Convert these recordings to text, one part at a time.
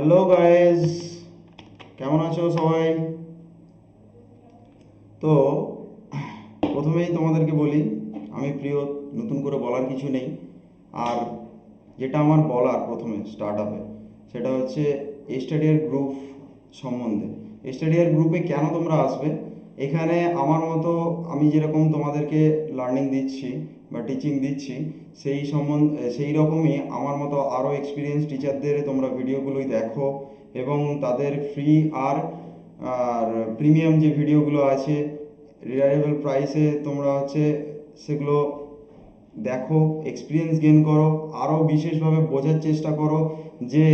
Hello guys, কেমন আছো সবাই? তো প্রথমেই তোমাদেরকে বলি, আমি প্রিয়, নতুন করে বলার কিছু নেই। আর যেটা আমার বলার প্রথমে স্টার্ট আপে, সেটা হচ্ছে স্টাডিয়ার গ্রুপ সম্বন্ধে। স্টাডিয়ার গ্রুপে কেন তোমরা আসবে? এখানে আমার মতো আমি যেরকম তোমাদেরকে লার্নিং দিচ্ছি বা টিচিং দিচ্ছি, সেই রকমই আমার মতো আরও এক্সপিরিয়েন্স টিচারদের তোমরা ভিডিওগুলোই দেখো, এবং তাদের ফ্রি আর আর প্রিমিয়াম যে ভিডিওগুলো আছে রিলায়েবল প্রাইসে তোমরা সেগুলো দেখো, এক্সপিরিয়েন্স গেইন করো, আরও বিশেষভাবে বোঝার চেষ্টা করো যে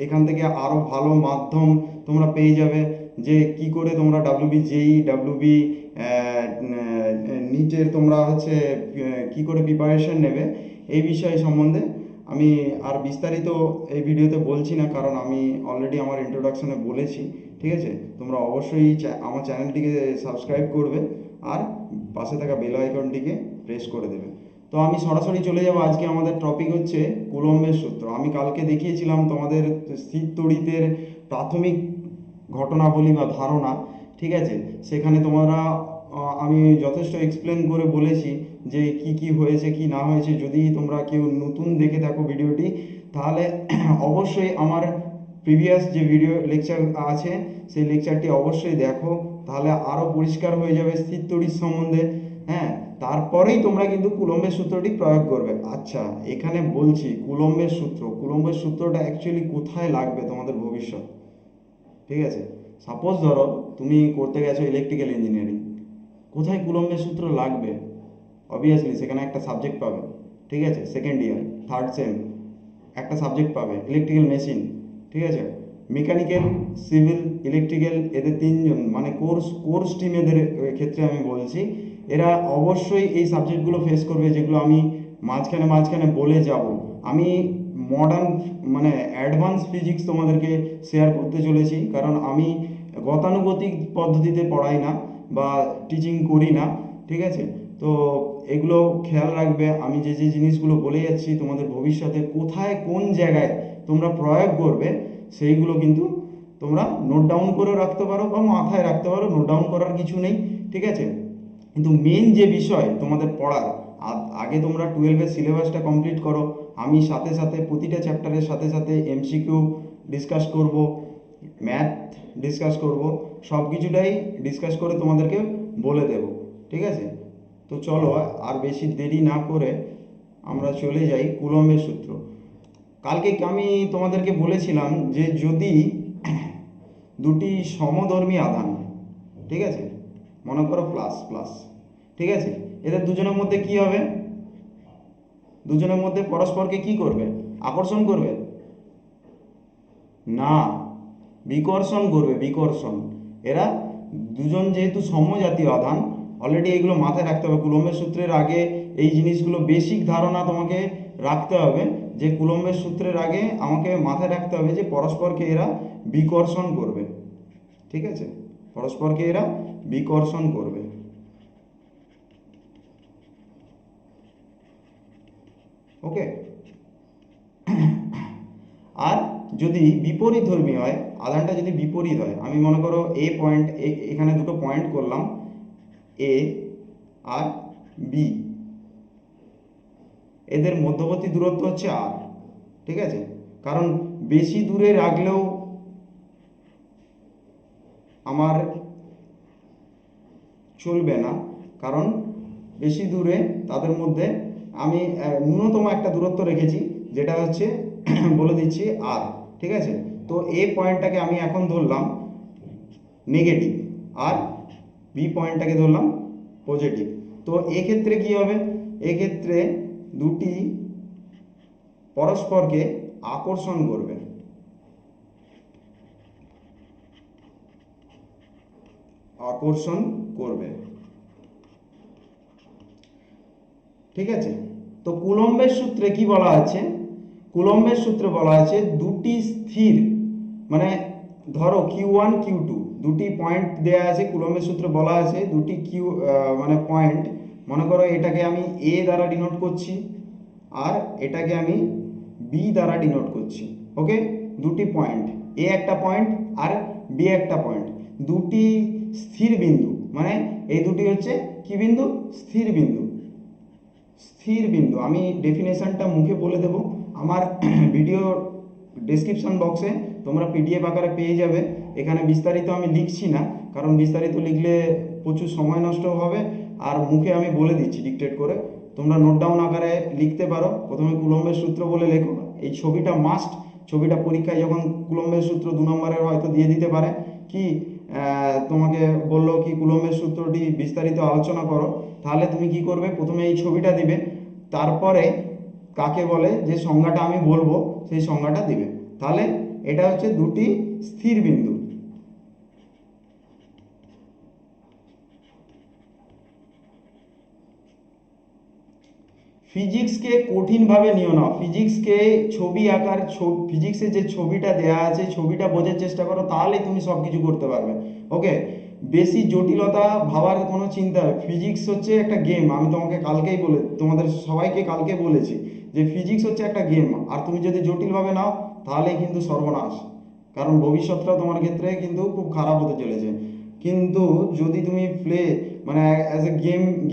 এখান থেকে আরও ভালো মাধ্যম তোমরা পেয়ে যাবে, যে কি করে তোমরা ডাব্লিউবি জেই ডাব্লিউবি নিটের তোমরা কি করে প্রিপারেশন নেবে, এই বিষয় সম্বন্ধে আমি আর বিস্তারিত এই ভিডিওতে বলছি না, কারণ আমি অলরেডি আমার ইন্ট্রোডাকশনে বলেছি। ঠিক আছে, তোমরা অবশ্যই আমার চ্যানেলটিকে সাবস্ক্রাইব করবে আর পাশে থাকা বেল আইকনটিকে প্রেস করে দেবে। তো আমি সরাসরি চলে যাব। আজকে আমাদের টপিক হচ্ছে কুলম্বের সূত্র। আমি কালকে দেখিয়েছিলাম তোমাদের স্থির তড়িতের প্রাথমিক ঘটনাবলী বা ধারণা। ঠিক আছে, সেখানে তোমরা আমি যথেষ্ট এক্সপ্লেন করে বলেছি যে কি কি হয়েছে কি না হয়েছে। যদি তোমরা কেউ নতুন দেখে থাকো ভিডিওটি, তাহলে অবশ্যই আমার প্রিভিয়াস যে ভিডিও লেকচার আছে সেই লেকচারটি অবশ্যই দেখো, তাহলে আরও পরিষ্কার হয়ে যাবে স্থির তড়িৎ সম্বন্ধে। হ্যাঁ, তারপরেই তোমরা কিন্তু কুলম্বের সূত্রটি প্রয়োগ করবে। আচ্ছা, এখানে বলছি কুলম্বের সূত্রটা অ্যাকচুয়ালি কোথায় লাগবে তোমাদের ভবিষ্যৎ? ঠিক আছে, সাপোজ ধরো তুমি করতে গেছো ইলেকট্রিক্যাল ইঞ্জিনিয়ারিং, কোথায় কুলম্বের সূত্র লাগবে? অবভিয়াসলি সেখানে একটা সাবজেক্ট পাবে। ঠিক আছে, সেকেন্ড ইয়ার থার্ড সেম একটা সাবজেক্ট পাবে ইলেকট্রিক্যাল মেশিন। ঠিক আছে, মেকানিক্যাল, সিভিল, ইলেকট্রিক্যাল, এদের তিনজন মানে কোর্স টিম, এদের ক্ষেত্রে আমি বলছি, এরা অবশ্যই এই সাবজেক্টগুলো ফেস করবে, যেগুলো আমি মাঝখানে মাঝখানে বলে যাব। আমি মডার্ন মানে অ্যাডভান্স ফিজিক্স তোমাদেরকে শেয়ার করতে চলেছি, কারণ আমি গতানুগতিক পদ্ধতিতে পড়াই না বা টিচিং করি না। ঠিক আছে, তো এগুলো খেয়াল রাখবে। আমি যে যে জিনিসগুলো বলে যাচ্ছি তোমাদের ভবিষ্যতে কোথায় কোন জায়গায় তোমরা প্রয়োগ করবে, সেইগুলো কিন্তু তোমরা নোট ডাউন করেও রাখতে পারো বা মাথায় রাখতে পারো, নোট ডাউন করার কিছু নেই। ঠিক আছে, কিন্তু মেন যে বিষয় তোমাদের পড়ার, আগে তোমরা 12-এর সিলেবাসটা কমপ্লিট করো। আমি সাথে সাথে প্রতিটা চ্যাপ্টারের সাথে সাথে এমসিকিউ ডিসকাস করব, ম্যাথ ডিসকাস করব, সব কিছুটাই ডিসকাস করে তোমাদেরকে বলে দেব। ঠিক আছে, তো চলো আর বেশি দেরি না করে আমরা চলে যাই কুলম্বের সূত্র। কালকে আমি তোমাদেরকে বলেছিলাম যে যদি দুটি সমধর্মী আধান, ঠিক আছে, মনে করো প্লাস প্লাস, ঠিক আছে, এদের দুজনের মধ্যে কি হবে? দুজনের মধ্যে পরস্পরকে কি করবে? আকর্ষণ করবে? না, বিকর্ষণ করবে, বিকর্ষণ। এরা দুজন যেহেতু সমজাতীয় আধান, অলরেডি এইগুলো মাথায় রাখতে হবে। কুলম্বের সূত্রের আগে এই জিনিসগুলো বেসিক ধারণা তোমাকে রাখতে হবে, যে কুলম্বের সূত্রের আগে আমাকে মাথায় রাখতে হবে যে পরস্পরকে এরা বিকর্ষণ করবে। ঠিক আছে, পরস্পরকে এরা বিকর্ষণ করবে। ওকে, আর যদি বিপরীত ধর্মী হয়, আধানটা যদি বিপরীত হয়, আমি মনে করো এ পয়েন্ট, এখানে দুটো পয়েন্ট করলাম, এ আর বি, এদের মধ্যবর্তী দূরত্ব হচ্ছে আর। ঠিক আছে, কারণ বেশি দূরে রাখলেও আমার চলবে না, কারণ বেশি দূরে তাদের মধ্যে আমি ন্যূনতম একটা দূরত্ব রেখেছি, যেটা হচ্ছে বলে দিচ্ছি আর। ঠিক আছে, তো এ পয়েন্টটাকে আমি এখন ধরলাম নেগেটিভ, আর বি পয়েন্টটাকে ধরলাম পজিটিভ। তো এক্ষেত্রে কি হবে? এক্ষেত্রে দুটি পরস্পরকে আকর্ষণ করবে, আকর্ষণ করবে। ঠিক আছে, তো কুলম্বের সূত্রে কি বলা আছে? কুলম্বের সূত্রে বলা আছে দুটি স্থির, মানে ধরো Q1 Q2 দুটি পয়েন্ট দেয়া আছে। কুলম্বের সূত্রে বলা আছে দুটি মানে পয়েন্ট, মনে করো এটাকে আমি এ দ্বারা ডিনোট করছি আর এটাকে আমি বি দ্বারা ডিনোট করছি। ওকে, দুটি পয়েন্ট, এ একটা পয়েন্ট আর বি একটা পয়েন্ট, দুটি স্থির বিন্দু, মানে এই দুটি হচ্ছে কি বিন্দু? স্থির বিন্দু। স্থির বিন্দু আমি ডেফিনেশনটা মুখে বলে দেব, আমার ভিডিও ডেসক্রিপশন বক্সে তোমরা পিডিএফ আকারে পেয়ে যাবে। এখানে বিস্তারিত আমি লিখছি না, কারণ বিস্তারিত লিখলে প্রচুর সময় নষ্ট হবে, আর মুখে আমি বলে দিচ্ছি ডিকটেট করে, তোমরা নোট ডাউন আকারে লিখতে পারো। প্রথমে কুলম্বের সূত্র বলে লেখো, এই ছবিটা মাস্ট, ছবিটা পরীক্ষায় যখন কুলম্বের সূত্র 2 নম্বরের হয়তো দিয়ে দিতে পারে, কি তোমাকে বললো কি কুলম্বের সূত্রটি বিস্তারিত আলোচনা করো, তাহলে তুমি কি করবে? প্রথমে এই ছবিটা দিবে, তারপরে কাকে বলে যে সংজ্ঞাটা আমি বলবো সেই সংজ্ঞাটা দিবে। তাহলে এটা হচ্ছে দুটি স্থির বিন্দু। ফিজিক্সকে কঠিনভাবে নিও না, ফিজিক্সকে ছবি আঁকার, ফিজিক্সের যে ছবিটা দেয়া আছে ছবিটা বোঝার চেষ্টা করো, তাহলে তুমি সব কিছু করতে পারবে। ওকে, বেশি জটিলতা ভাবার কোনো চিন্তা, ফিজিক্স হচ্ছে একটা গেম। আমি তোমাকে কালকেই তোমাদের সবাইকে কালকে বলেছি যে ফিজিক্স হচ্ছে একটা গেম, আর তুমি যদি জটিলভাবে নাও তাহলে কিন্তু সর্বনাশ, কারণ ভবিষ্যৎটা তোমার ক্ষেত্রে কিন্তু খুব খারাপ হতে চলেছে। কিন্তু যদি তুমি মানে অ্যাজ এ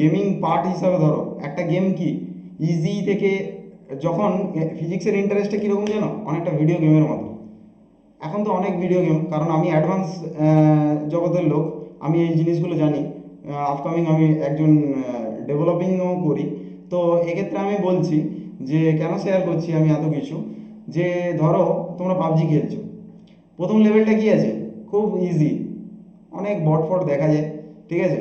গেমিং পার্ট হিসাবে ধরো, একটা গেম কি ইজি থেকে, যখন ফিজিক্সের ইন্টারেস্টটা কীরকম জানো? অনেকটা ভিডিও গেমের মতো। এখন তো অনেক ভিডিও গেম, কারণ আমি অ্যাডভান্স জগতের লোক, আমি এই জিনিসগুলো জানি। আপকামিং আমি একজন ডেভেলপিংও করি, তো এক্ষেত্রে আমি বলছি যে কেন শেয়ার করছি আমি এত কিছু, যে ধরো তোমরা পাবজি খেলছো, প্রথম লেভেলটা কি আছে? খুব ইজি, অনেক বট ফট দেখা যায়, ঠিক আছে?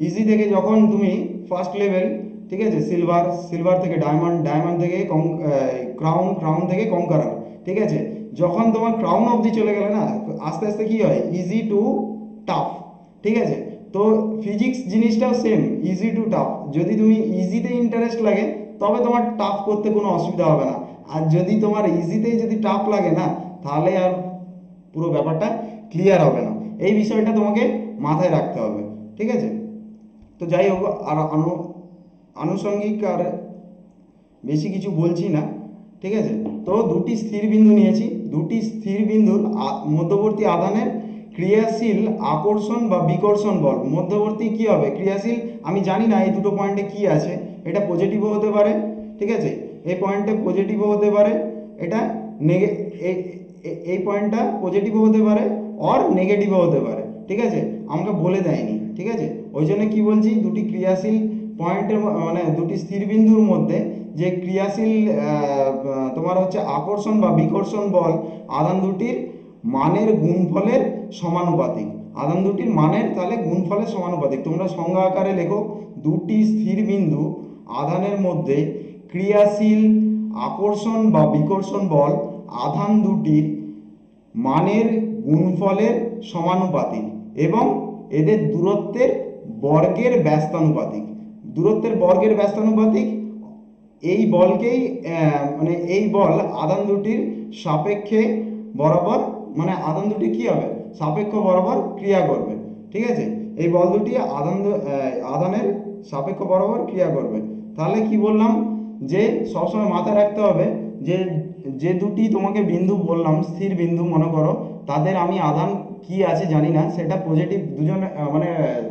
ইজি থেকে যখন তুমি ফার্স্ট লেভেল, ঠিক আছে, সিলভার, সিলভার থেকে ডায়মন্ড, ডায়মন্ড থেকে ক্রাউন, ক্রাউন থেকে কঙ্কারার, ঠিক আছে, যখন তোমার ক্রাউন অবধি চলে গেলে না, আস্তে আস্তে কি হয়? ইজি টু টাফ, ঠিক আছে? তো ফিজিক্স জিনিসটাও সেম, ইজি টু টাফ। যদি তুমি ইজিতে ইন্টারেস্ট লাগে তবে তোমার টাফ করতে কোনো অসুবিধা হবে না, আর যদি তোমার ইজিতেই যদি টাফ লাগে না, তাহলে আর পুরো ব্যাপারটা ক্লিয়ার হবে না। এই বিষয়টা তোমাকে মাথায় রাখতে হবে, ঠিক আছে? তো যাই হোক, আর আনুষঙ্গিক আর বেশি কিছু বলছি না, ঠিক আছে? তো দুটি স্থির বিন্দু নিয়েছি, দুটি স্থির বিন্দুর মধ্যবর্তী আধানের ক্রিয়াশীল আকর্ষণ বা বিকর্ষণ বল, মধ্যবর্তী কি হবে? ক্রিয়াশীল, আমি জানি না এই দুটো পয়েন্টে কি আছে, এটা পজিটিভও হতে পারে, ঠিক আছে, এই পয়েন্টে পজিটিভও হতে পারে, এটা এই পয়েন্টটা পজিটিভও হতে পারে আর নেগেটিভও হতে পারে, ঠিক আছে? আমাকে বলে দেয়নি, ঠিক আছে? ওই জন্য কি বলছি, দুটি ক্রিয়াশীল পয়েন্টের মানে দুটি স্থির বিন্দুর মধ্যে যে ক্রিয়াশীল তোমার হচ্ছে আকর্ষণ বা বিকর্ষণ বল, আধান দুটির মানের গুণফলের সমানুপাতিক, আধান দুটির মানের তাহলে গুণফলের সমানুপাতিক। তোমরা সংজ্ঞা আকারে লেখো, দুটি স্থির বিন্দু আধানের মধ্যে ক্রিয়াশীল আকর্ষণ বা বিকর্ষণ বল আধান দুটির মানের গুণফলের সমানুপাতিক এবং এদের দূরত্বের বর্গের ব্যস্তানুপাতিক। দূরত্বের বর্গের ব্যস্তানুপাতিক, এই বলকেই মানে এই বল আধান দুটির সাপেক্ষে বরাবর, মানে আধান দুটি কি হবে? সাপেক্ষ বরাবর ক্রিয়া করবে, ঠিক আছে? এই বল দুটি আধানের সাপেক্ষ বরাবর ক্রিয়া করবে। তাহলে কি বললাম, যে সবসময় মাথায় রাখতে হবে যে যে দুটি তোমাকে বিন্দু বললাম স্থির বিন্দু মনে করো, তাদের আমি আধান কি আছে জানি না, সেটা পজিটিভ দুজন মানে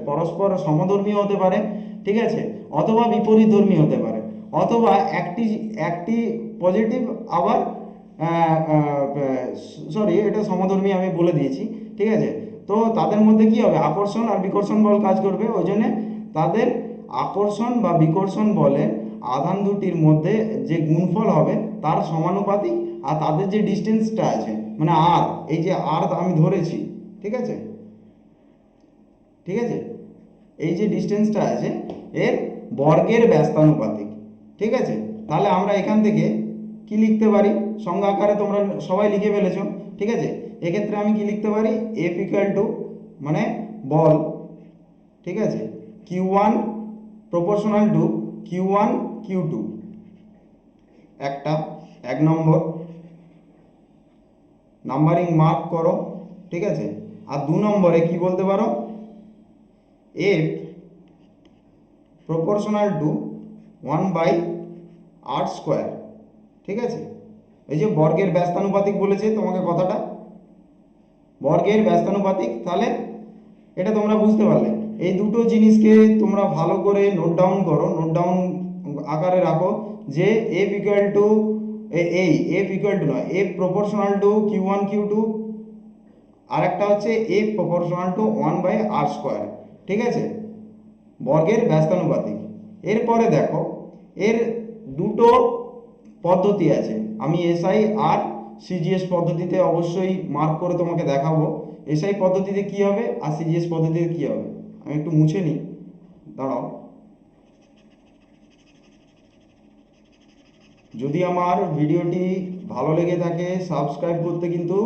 পরস্পর সমধর্মী হতে পারে, ঠিক আছে, অথবা বিপরীতধর্মী হতে পারে, অথবা একটি একটি পজিটিভ আবার সরি এটা সমধর্মী আমি বলে দিয়েছি, ঠিক আছে? তো তাদের মধ্যে কি হবে? আকর্ষণ আর বিকর্ষণ বল কাজ করবে, ওই জন্যে তাদের আকর্ষণ বা বিকর্ষণ বলে আধান দুটির মধ্যে যে গুণফল হবে তার সমানুপাতিক, আর তাদের যে ডিস্টেন্সটা আছে মানে আর, এই যে আর আমি ধরেছি, ঠিক আছে, ঠিক আছে, এই যে ডিস্টেন্সটা আছে এর বর্গের ব্যস্তানুপাতিক, ঠিক আছে? তাহলে আমরা এখান থেকে কি লিখতে পারি? সংজ্ঞা আকারে তোমরা সবাই লিখে ফেলেছো, ঠিক আছে? এক্ষেত্রে আমি কি লিখতে পারি? এফ ইকুয়াল টু মানে বল, ঠিক আছে, Q one proportional to Q one Q two, একটা 1 নম্বর নাম্বারিং মার্ক করো, ঠিক আছে? আর 2 নম্বরে কি বলতে পারো? এফ প্রপোর্শনাল টু 1/r², ঠিক আছে? এই যে বর্গের ব্যস্তানুপাতিক বলেছে তোমাকে কথাটা, বর্গের ব্যস্তানুপাতিক, তাহলে এটা তোমরা বুঝতে পারলে। এই দুটো জিনিসকে তোমরা ভালো করে নোট ডাউন করো, নোট ডাউন আকারে রাখো যে F equal to F equal to নয়, F proportional to Q one Q two, আর একটা হচ্ছে এফ প্রপোর্শনাল টু 1/r²। ঠিক আছে, বর্গের ব্যস্তানুপাতিক। এরপরে দেখো এর দুটো পদ্ধতি আছে, আমি এসআই আর সিজিএস পদ্ধতিতে অবশ্যই মার্ক করে তোমাকে দেখাবো এসআই পদ্ধতিতে কি হবে আর সিজিএস পদ্ধতিতে কি হবে। আমি একটু মুছে নিই, দাঁড়াও। যদি আমার ভিডিওটি ভালো লেগে থাকে সাবস্ক্রাইব করতে কিন্তু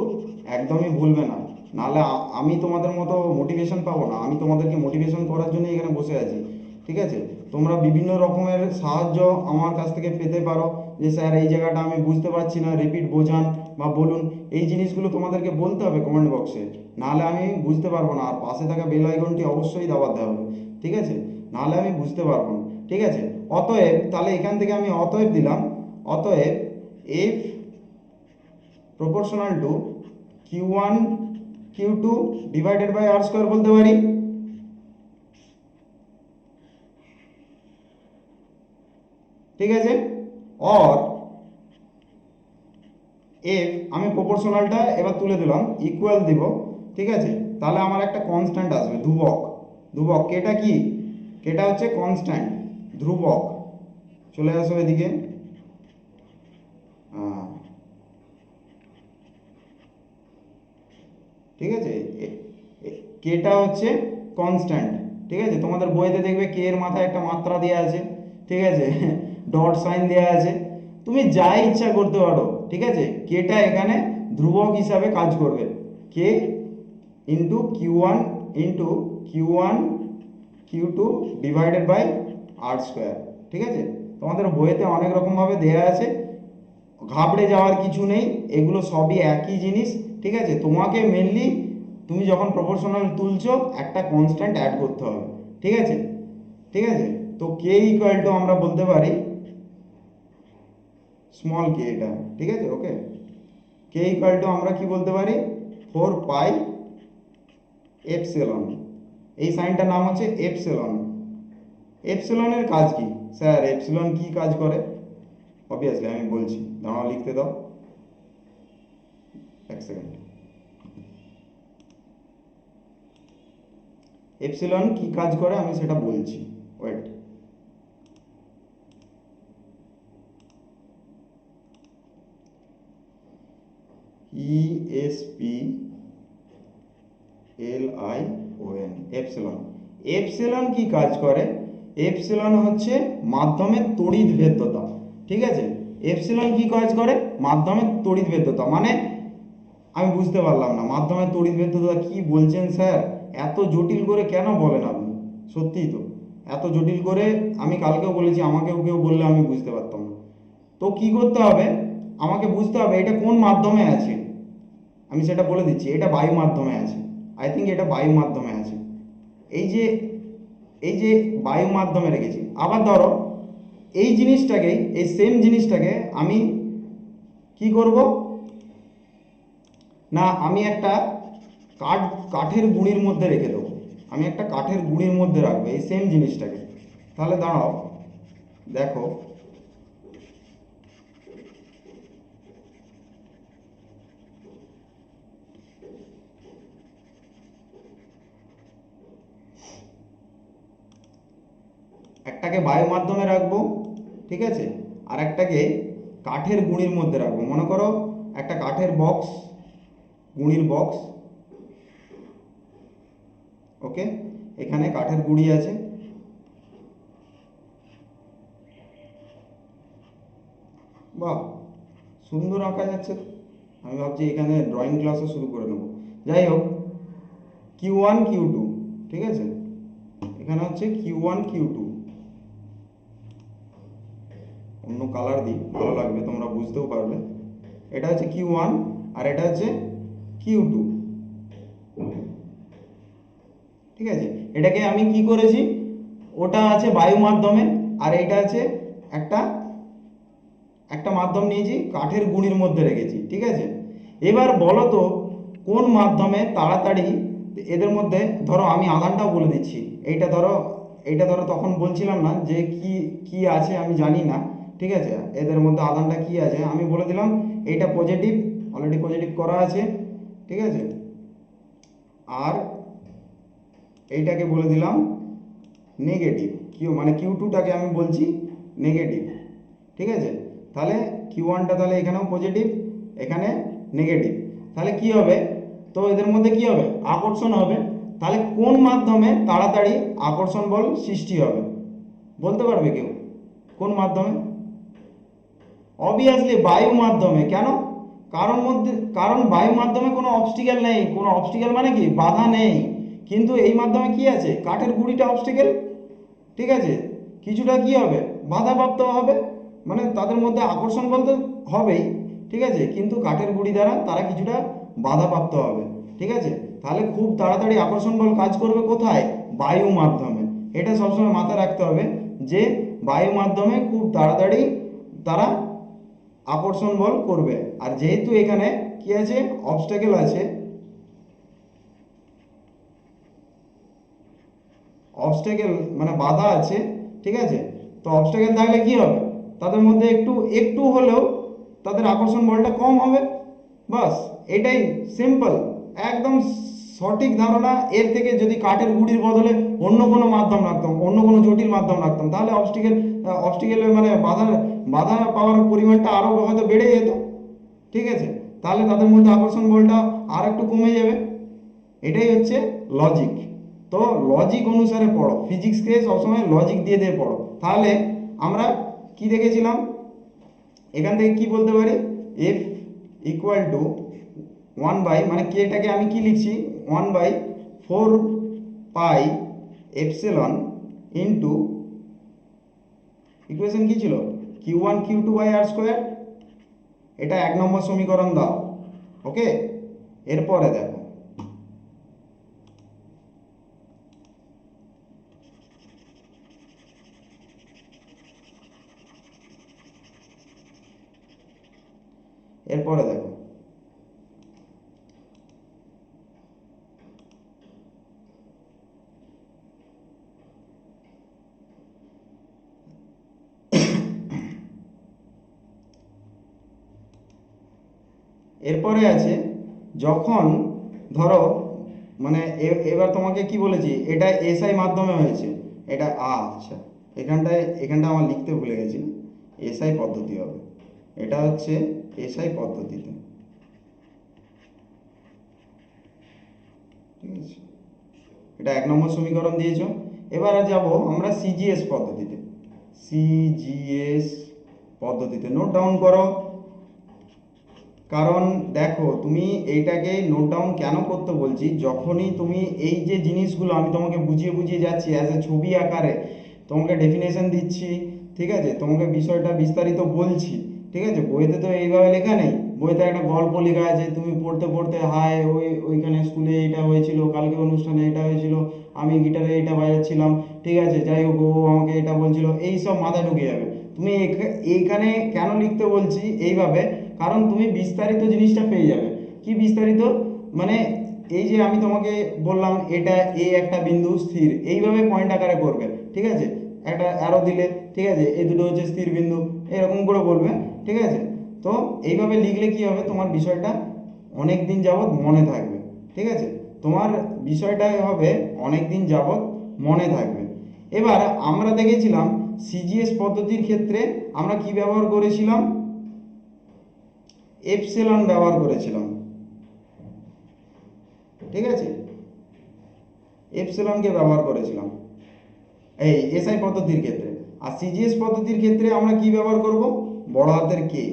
একদমই ভুলবে না, নাহলে আমি তোমাদের মতো মোটিভেশন পাবো না। আমি তোমাদেরকে মোটিভেশন করার জন্য এখানে বসে আছি। ঠিক আছে, তোমরা বিভিন্ন রকমের সাহায্য আমার কাছ থেকে পেতে পারো, যে স্যার এই জায়গাটা আমি বুঝতে পারছি না, রিপিট বোঝান বা বলুন। এই জিনিসগুলো তোমাদেরকে বলতে হবে কমেন্ট বক্সে, নাহলে আমি বুঝতে পারবো না। আর পাশে থাকা বেল আইকনটি অবশ্যই দাবাতে হবে, ঠিক আছে, নাহলে আমি বুঝতে পারবো না। ঠিক আছে, অতএব তাহলে এখান থেকে আমি অতএব দিলাম, অতএব F proportional to Q one Q two divided by r² বলতে পারি। ঠিক আছে, অর এফ আমি প্রপোর্শনালটা এবার তুলে দিলাম, ইকুয়াল দিব। ঠিক আছে, তাহলে আমার একটা কনস্ট্যান্ট আসবে, ধ্রুবক। ধ্রুবক কেটা কি, কেটা হচ্ছে কনস্ট্যান্ট, ধ্রুবক। চলে আসো এদিকে। ঠিক আছে, কেটা হচ্ছে কনস্ট্যান্ট। ঠিক আছে, তোমাদের বইতে দেখবে কে এর মাথায় একটা মাত্রা দেওয়া আছে, ঠিক আছে, ডট সাইন দেওয়া আছে, তুমি যা ইচ্ছা করতে পারো। ঠিক আছে, কেটা এখানে ধ্রুবক হিসাবে কাজ করবে, K into Q one into Q one Q two divided by r²। ঠিক আছে, তোমাদের বইতে অনেক রকমভাবে দেওয়া আছে, ঘাবড়ে যাওয়ার কিছু নেই, এগুলো সবই একই জিনিস। ঠিক আছে, তোমাকে মেনলি তুমি যখন প্রপোর্শনাল তুলছো একটা কনস্ট্যান্ট অ্যাড করতে হবে। ঠিক আছে, ঠিক আছে, তো কে ইকুয়াল টু আমরা বলতে পারি স্মল কে, এটা ঠিক আছে। ওকে, কে ইকুয়াল টু আমরা কি বলতে পারি 4 পাই এপসিলন। এই সাইনটার নাম হচ্ছে এপসিলন। এপসিলনের কাজ কি স্যার, এপসিলন কি কাজ করে? অবভিয়াসলি আমি বলছি, দাঁড়াও লিখতে দাও এক সেকেন্ড। এপসিলন কি কাজ করে আমি সেটা বলছি, wait. ESP LION, epsilon. Epsilon কি কাজ করে? এপসিলন হচ্ছে মাধ্যমের তড়িৎ ভেদ্যতা। ঠিক আছে, এপসিলন কি কাজ করে? মাধ্যমের তড়িৎ ভেদ্যতা মানে আমি বুঝতে পারলাম না, মাধ্যমের তড়িৎ ভেদ্যতা কি বলছেন স্যার? এত জটিল করে কেন বলেন আপনি? সত্যিই তো এত জটিল করে আমি কালকেও বলেছি, আমাকেও কেউ বললে আমি বুঝতে পারতাম না। তো কি করতে হবে, আমাকে বুঝতে হবে এটা কোন মাধ্যমে আছে। আমি সেটা বলে দিচ্ছি, এটা বায়ু মাধ্যমে আছে। আই থিঙ্ক এটা বায়ু মাধ্যমে আছে। এই যে এই যে বায়ু মাধ্যমে রেখেছি। আবার ধরো এই জিনিসটাকে, এই সেম জিনিসটাকে আমি কি করব না, আমি একটা কাঠের গুঁড়ির মধ্যে রেখে দেবো। আমি একটা কাঠের গুঁড়ির মধ্যে রাখবো এই সেম জিনিসটাকে। তাহলে দাঁড়াও, দেখো একটাকে বায়ু মাধ্যমে রাখবো, ঠিক আছে, আর একটাকে কাঠের গুঁড়ির মধ্যে রাখবো। মনে করো একটা কাঠের বক্স, গুঁড়ির বক্স। ওকে, এখানে কাঠের গুঁড়ি আছে। বাহ, সুন্দর আঁকা যাচ্ছে তো। আমি ভাবছি এখানে ড্রয়িং ক্লাসও শুরু করে নেবো। যাই হোক, কিউ ওয়ান কিউ টু, ঠিক আছে, এখানে হচ্ছে কিউ ওয়ান কিউ টু। অন্য কালার দিই, ভালো লাগবে, তোমরা বুঝতেও পারবে। এটা হচ্ছে কিউ ওয়ান আর এটা হচ্ছে কিউ টু। ঠিক আছে, এটাকে আমি কি করেছি, ওটা আছে বায়ু মাধ্যমে আর এটা আছে একটা একটা মাধ্যম নিয়েছি, কাঠের গুঁড়ির মধ্যে রেখেছি, ঠিক আছে। এবার বলো তো কোন মাধ্যমে তাড়াতাড়ি এদের মধ্যে, ধরো আমি আধানটাও বলে দিচ্ছি, এইটা ধরো, এইটা ধরো তখন বলছিলাম না যে কি কি আছে আমি জানি না, ঠিক আছে, এদের মধ্যে আধানটা কি আছে আমি বলে দিলাম, এইটা পজিটিভ, অলরেডি পজিটিভ করা আছে, ঠিক আছে, আর এইটাকে বলে দিলাম নেগেটিভ, কিউ মানে কিউ টুটাকে আমি বলছি নেগেটিভ, ঠিক আছে। তাহলে কিউ ওয়ানটা তাহলে এখানেও পজিটিভ, এখানে নেগেটিভ, তাহলে কি হবে, তো এদের মধ্যে কি হবে, আকর্ষণ হবে। তাহলে কোন মাধ্যমে তাড়াতাড়ি আকর্ষণ বল সৃষ্টি হবে বলতে পারবে কেউ, কোন মাধ্যমে? অবভিয়াসলি বায়ু মাধ্যমে। কেন? কারণ বায়ু মাধ্যমে কোনো অবস্টিকেল নেই, কোনো অবস্টিকেল মানে কি বাধা নেই, কিন্তু এই মাধ্যমে কি আছে, কাঠের গুঁড়িটা অবস্টিকেল, ঠিক আছে, কিছুটা কি হবে, বাধাপ্রাপ্ত হবে, মানে তাদের মধ্যে আকর্ষণ বলতে হবেই, ঠিক আছে, কিন্তু কাঠের গুঁড়ি দ্বারা তারা কিছুটা বাধাপ্রাপ্ত হবে, ঠিক আছে। তাহলে খুব তাড়াতাড়ি আকর্ষণ বল কাজ করবে কোথায়, বায়ু মাধ্যমে। এটা সবসময় মাথায় রাখতে হবে যে বায়ু মাধ্যমে খুব তাড়াতাড়ি তারা আকর্ষণ বল করবে। আর যেহেতু এখানে কি আছে, অবস্টাকেল আছে, অবস্টাকেল মানে বাধা আছে, ঠিক আছে, তো অবস্টাকেল থাকলে কি হবে, তাদের মধ্যে একটু একটু হলেও তাদের আকর্ষণ বলটা কম হবে, বাস, এটাই সিম্পল, একদম সঠিক ধারণা। এর থেকে যদি কাঠের গুঁড়ির বদলে অন্য কোনো মাধ্যম রাখতাম, অন্য কোনো জটিল মাধ্যম রাখতাম, তাহলে অবস্টিকেলের মানে বাধা পাওয়ার পরিমাণটা আরও হয়তো বেড়ে যেত, ঠিক আছে, তাহলে তাদের মধ্যে আকর্ষণ বলটা আর একটু কমে যাবে। এটাই হচ্ছে লজিক। তো লজিক অনুসারে পড়ো, ফিজিক্সকে সবসময় লজিক দিয়ে দিয়ে পড়ো। তাহলে আমরা কি দেখেছিলাম, এখান থেকে কি বলতে পারি, এফ ইকুয়াল টু 1 বাই, মানে কেটাকে আমি কি লিখছি, 1/4 পাই এপসিলন ইন্টু, ইকুয়েশন কি ছিল, Q1 Q2/r²। এটা 1 নম্বর সমীকরণ দাও, ওকে। এরপরে দেখো, এরপরে দেখো, এরপরে আছে যখন ধরো, মানে এবার তোমাকে কি বলেছি, এটা এসআই মাধ্যমে হয়েছে, এটা আচ্ছা, এখানটা আমার লিখতে ভুলে গেছি, এসআই পদ্ধতি হবে, এটা হচ্ছে এসআই পদ্ধতিতে, ঠিক আছে, এটা 1 নম্বর সমীকরণ দিয়েছ। এবারে যাব আমরা সিজিএস পদ্ধতিতে, সিজিএস পদ্ধতিতে নোট ডাউন করো। কারণ দেখো, তুমি এইটাকে নোট ডাউন কেন করতে বলছি, যখনই তুমি এই যে জিনিসগুলো আমি তোমাকে বুঝিয়ে বুঝিয়ে যাচ্ছি অ্যাজ এ ছবি আকারে, তোমাকে ডেফিনেশন দিচ্ছি, ঠিক আছে, তোমাকে বিষয়টা বিস্তারিত বলছি, ঠিক আছে, বইতে তো এইভাবে লেখা নেই, বইতে একটা গল্প লেখা আছে, তুমি পড়তে পড়তে হায় ওইখানে স্কুলে এটা হয়েছিল, কালকে অনুষ্ঠানে এটা হয়েছিল, আমি গিটারে এটা বাজাচ্ছিলাম, ঠিক আছে, যাই হোক ও আমাকে এটা বলছিল, এই সব মাথায় ঢুকে যাবে। তুমি এইখানে কেন লিখতে বলছি এইভাবে, কারণ তুমি বিস্তারিত জিনিসটা পেয়ে যাবে। কি বিস্তারিত, মানে এই যে আমি তোমাকে বললাম এটা এ একটা বিন্দু স্থির, এইভাবে পয়েন্ট আকারে করবে, ঠিক আছে, একটা অ্যারো দিলে, ঠিক আছে, এই দুটো হচ্ছে স্থির বিন্দু, এরকম করে বলবে, ঠিক আছে। তো এইভাবে লিখলে কি হবে, তোমার বিষয়টা অনেক দিন যাবৎ মনে থাকবে, ঠিক আছে, তোমার বিষয়টা হবে অনেক দিন যাবৎ মনে থাকবে। এবার আমরা দেখেছিলাম সিজিএস পদ্ধতির ক্ষেত্রে আমরা কি ব্যবহার করেছিলাম, এপসিলন ব্যবহার করেছিলাম, ঠিক আছে, এপসিলনকে ব্যবহার করেছিলাম এই এসআই পদ্ধতির ক্ষেত্রে। আর সিজিএস পদ্ধতির ক্ষেত্রে আমরা কি ব্যবহার করব, বড় হাতের কে।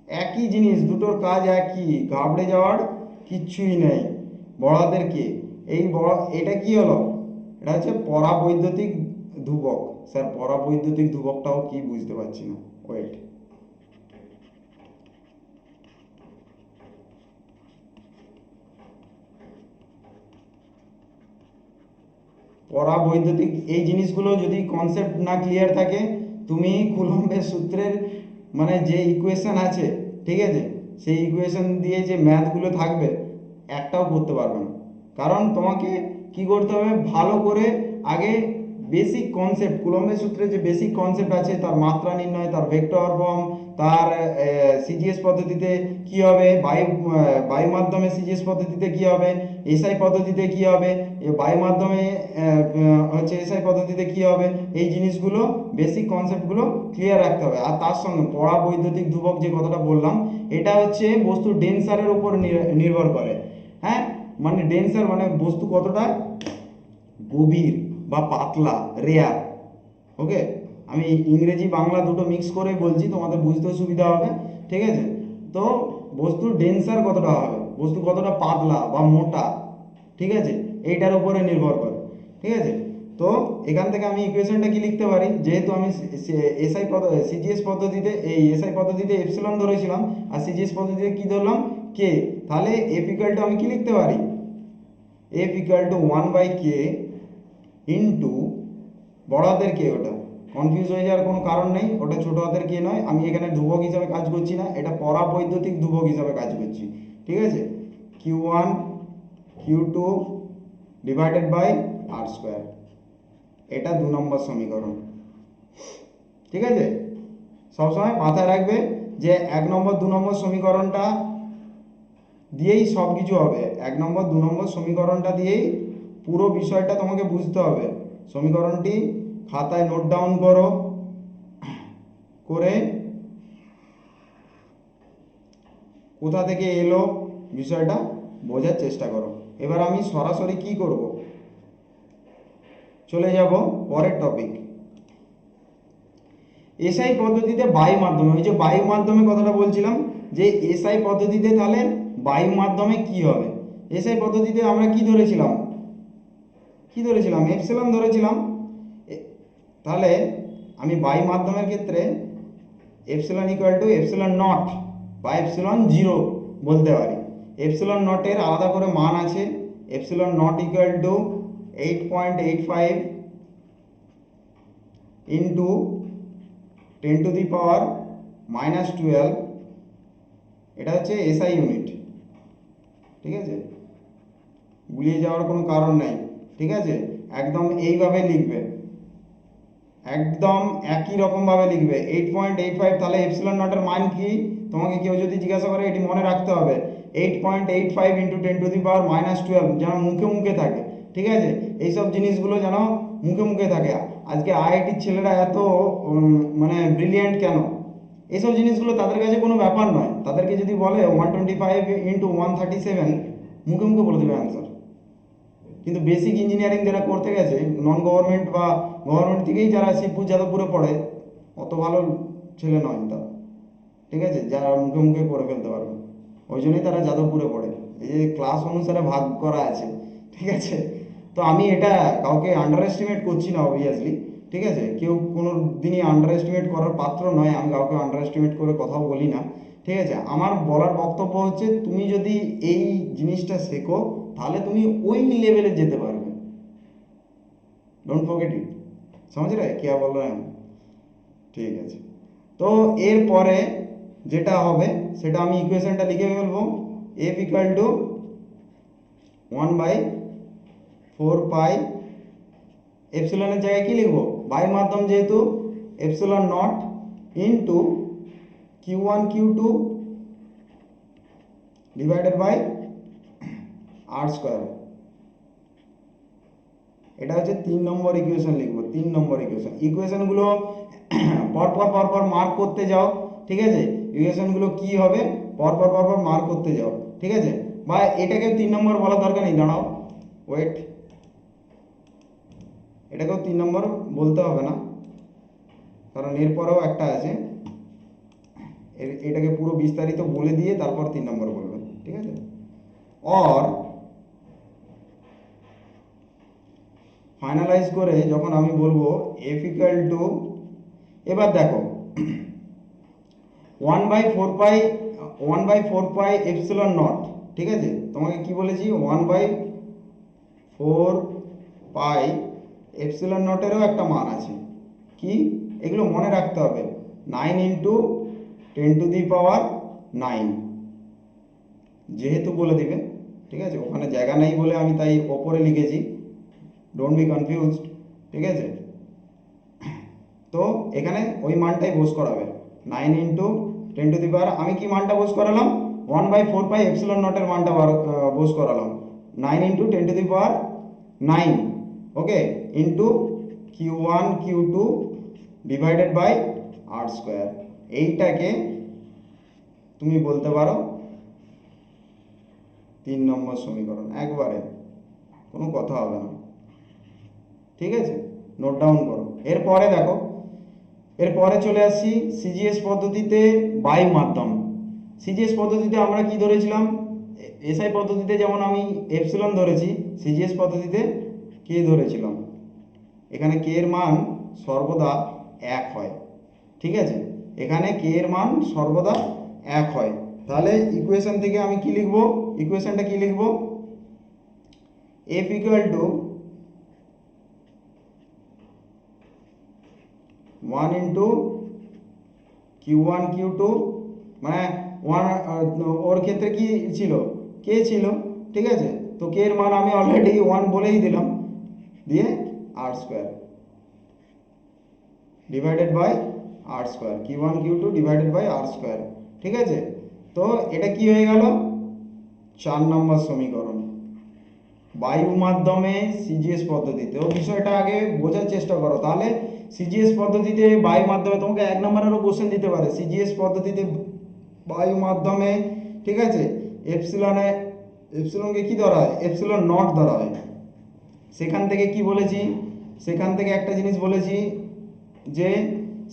একই জিনিস, দুটোর কাজ একই, ঘাবড়ে যাওয়ার কিচ্ছুই নেই, বড় হাতের কে। এই বড়, এটা কি হলো, এটা হচ্ছে পরাবৈদ্যুতিক ধ্রুবক। স্যার পরাবৈদ্যুতিক ধ্রুবকটাও কি বুঝতে পারছি না, ওয়েট, পরাবৈদ্যুতিক, এই জিনিসগুলো যদি কনসেপ্ট না ক্লিয়ার থাকে তুমি কুলম্বের সূত্রের মানে যে ইকুয়েশন আছে, ঠিক আছে, সেই ইকুয়েশন দিয়ে যে ম্যাথগুলো থাকবে একটাও করতে পারবে না। কারণ তোমাকে কি করতে হবে, ভালো করে আগে বেসিক কনসেপ্ট, কুলম্বের সূত্রে যে বেসিক কনসেপ্ট আছে, তার মাত্রা নির্ণয়, তার ভেক্টর ফর্ম, তার সিজিএস পদ্ধতিতে কি হবে, বায়ু মাধ্যমে সিজিএস পদ্ধতিতে কি হবে, এসআই পদ্ধতিতে কি হবে, বায়ু মাধ্যমে হচ্ছে এসআই পদ্ধতিতে কি হবে, এই জিনিসগুলো বেসিক কনসেপ্টগুলো ক্লিয়ার রাখতে হবে। আর তার সঙ্গে পড়া বৈদ্যুতিক ধ্রুবক যে কথাটা বললাম, এটা হচ্ছে বস্তু ডেন্সারের উপর নির্ভর করে। হ্যাঁ, মানে ডেন্সার মানে বস্তু কতটা গভীর বা পাতলা, রেয়ার। ওকে, আমি ইংরেজি বাংলা দুটো মিক্স করে বলছি, তোমাদের বুঝতেও সুবিধা হবে, ঠিক আছে। তো বস্তুর ডেন্সার কতটা হবে, বস্তু কতটা পাতলা বা মোটা, ঠিক আছে, এইটার উপরে নির্ভর করে, ঠিক আছে। তো এখান থেকে আমি ইকুয়েশনটা কি লিখতে পারি, যেহেতু আমি সিজিএস পদ্ধতিতে এসআই পদ্ধতিতে এপসিলন ধরেছিলাম, আর সিজিএস পদ্ধতিতে কি ধরলাম, কে, তাহলে এফ ইকুয়াল টু আমি কি লিখতে পারি, F equal two 1/k into বড় হাতের কে, ওটা কনফিউজ হয়ে যাওয়ার কোনো কারণ নেই, ওটা ছোট হাতের কে নয়, আমি এখানে ধ্রুবক হিসাবে কাজ করছি না, এটা পরাবৈদ্যুতিক ধ্রুবক হিসাবে কাজ করছি, ঠিক আছে। Q1 Q2 divided by R square, এটা 2 নম্বর সমীকরণ, ঠিক আছে। সবসময় মাথায় রাখবে যে 1 নম্বর 2 নম্বর সমীকরণটা দিয়েই সব কিছু হবে, 1 নম্বর 2 নম্বর সমীকরণটা দিয়েই পুরো বিষয়টা তোমাকে বুঝতে হবে। সমীকরণটি খাতায় নোট ডাউন করো, করে কোথা থেকে এলো বিষয়টা বোঝার চেষ্টা করো। এবার আমি সরাসরি কি করব, চলে যাব পরের টপিক, এসআই পদ্ধতিতে বায়ু মাধ্যমে। ওই যে বায়ু মাধ্যমে কথাটা বলছিলাম, যে এসআই পদ্ধতিতে তাহলে বায়ু মাধ্যমে কি হবে। এসআই পদ্ধতিতে আমরা কি ধরেছিলাম, এপসিলন ধরেছিলাম। তাহলে আমি বায়ু মাধ্যমের ক্ষেত্রে epsilon equal to epsilon not বা এপসিলন জিরো বলতে পারি। এপসিলন নটের আলাদা করে মান আছে, epsilon naught equal two 8.85 into 10⁻⁻12, এটা হচ্ছে এসআই ইউনিট, ঠিক আছে, গুলিয়ে যাওয়ার কোনো কারণ নাই, ঠিক আছে। একদম এইভাবে লিখবে, একদম একই রকমভাবে লিখবে 8.85, তাহলে এপসিলন নটের মান কি, তোমাকে কেউ যদি জিজ্ঞাসা করে এটি মনে রাখতে হবে, 8.85 ইন্টু 10⁻⁻12, যেন মুখে মুখে থাকে, ঠিক আছে। এইসব জিনিসগুলো যেন মুখে মুখে থাকে। আজকে আইআইটির ছেলেরা এত মানে ব্রিলিয়েন্ট কেন, এইসব জিনিসগুলো তাদের কাছে কোনো ব্যাপার নয়। তাদেরকে যদি বলে 125 ইন্টু 137, মুখে মুখে বলে দেবে অ্যান্সার। কিন্তু বেসিক ইঞ্জিনিয়ারিং যারা করতে গেছে, নন গভর্নমেন্ট বা গভর্নমেন্ট থেকেই যারা শিবপুর যাদবপুরে পড়ে, অত ভালো ছেলে নয় তারা, ঠিক আছে, যারা মুখে মুখে করে ফেলতে পারবে, ওই জন্যই তারা যাদবপুরে পড়ে। এই যে ক্লাস অনুসারে ভাগ করা আছে, ঠিক আছে। তো আমি এটা কাউকে আন্ডার এস্টিমেট করছি না অবভিয়াসলি, ঠিক আছে, কেউ কোনো দিনই আন্ডার এস্টিমেট করার পাত্র নয়, আমি কাউকে আন্ডার এস্টিমেট করে কথাও বলি না, ঠিক আছে। আমার বলার বক্তব্য হচ্ছে, তুমি যদি এই জিনিসটা শেখো তাহলে তুমি ওই লেভেলে যেতে পারবে, ডোন্ট ফরগেট ইট, समझ रहे क्या बोल रहे हैं, ঠিক আছে। তো এরপরে যেটা হবে সেটা আমি ইকুয়েশনটা লিখে ফেলবো, এফ ইকুয়াল টু 1/4 এপসিলনের জায়গায় কি লিখবো, বায়ু মাধ্যম যেহেতু, epsilon naught into Q1 Q2 divided by R square, এটা হচ্ছে 3 নম্বর ইকুয়েশন লিখবো। 3 নম্বর ইকুয়েশনগুলো পরপর মার্ক করতে যাও, ঠিক আছে। ইকুয়েশনগুলো কি হবে পরপর মার্ক করতে যাও, ঠিক আছে। বা এটাকেও 3 নম্বর বলার দরকার নেই, দাঁড়াও, ওয়েট, এটাকেও 3 নম্বর বলতে হবে না, কারণ এরপরেও একটা আছে, এটাকে পুরো বিস্তারিত বলে দিয়ে তারপর 3 নম্বর বলবে, ঠিক আছে। और ফাইনালাইজ করে যখন আমি বলবো এফ ইকুয়াল টু, এবার দেখো 1/4 এপসিলন নট, ঠিক আছে। তোমাকে কি বলেছি, 1/4 এপসিলন নটেরও একটা মান আছে, কি, এগুলো মনে রাখতে হবে। 9 ইন্টু 10⁻৯ যেহেতু বলে দিবে, ঠিক আছে, ওখানে জায়গা নেই বলে আমি তাই ওপরে লিখেছি, ডোন্ট বি কনফিউজড, ঠিক আছে। তো এখানে ওই মানটাই বোস করাবে, 9 ইন্টু 10⁻, আমি কি মানটা বোস করালাম, 1/4πε0 মানটা বোস করালাম, 9 ইন্টু 10⁻৯, okay, into Q1 Q2 divided by R square. এইটাকে তুমি বলতে পারো 3 নম্বর সমীকরণ, একবারে কোনো কথা হবে না, ঠিক আছে, নোট ডাউন করো। এরপরে দেখো, এরপরে চলে আসছি সিজিএস পদ্ধতিতে বায়ু মাধ্যম। সিজিএস পদ্ধতিতে আমরা কি ধরেছিলাম, এসআই পদ্ধতিতে যেমন আমি এপসিলন ধরেছি, সিজিএস পদ্ধতিতে কে ধরেছিলাম, এখানে কে এর মান সর্বদা 1 হয়, ঠিক আছে, এখানে কে এর মান সর্বদা 1 হয়। তাহলে ইকুয়েশন থেকে আমি কি লিখবো, ইকুয়েশনটা কি লিখবো, F equal two 1 into Q1 Q2, মানে ওয়ান, ওর ক্ষেত্রে কি ছিল, কে ছিল, ঠিক আছে, তো কে এর মান আমি অলরেডি 1 বলেই দিলাম, দিয়ে R square divided by R square, Q1 Q2 divided by R square, ঠিক আছে। তো এটা কি হয়ে গেল, 4 নম্বর সমীকরণ। বায়ু মাধ্যমে সিজিএস পদ্ধতিতে, ও বিষয়টা আগে বোঝার চেষ্টা করো, তাহলে সিজিএস পদ্ধতিতে বায়ু মাধ্যমে তোমাকে 1 নম্বরেরও কোশ্চেন দিতে পারে, সিজিএস পদ্ধতিতে বায়ু মাধ্যমে, ঠিক আছে, এপসিলনে, এপসিলনকে কি ধরা হয়, এপসিলন নট ধরা হয়। সেখান থেকে কি বলেছি, সেখান থেকে একটা জিনিস বলেছি যে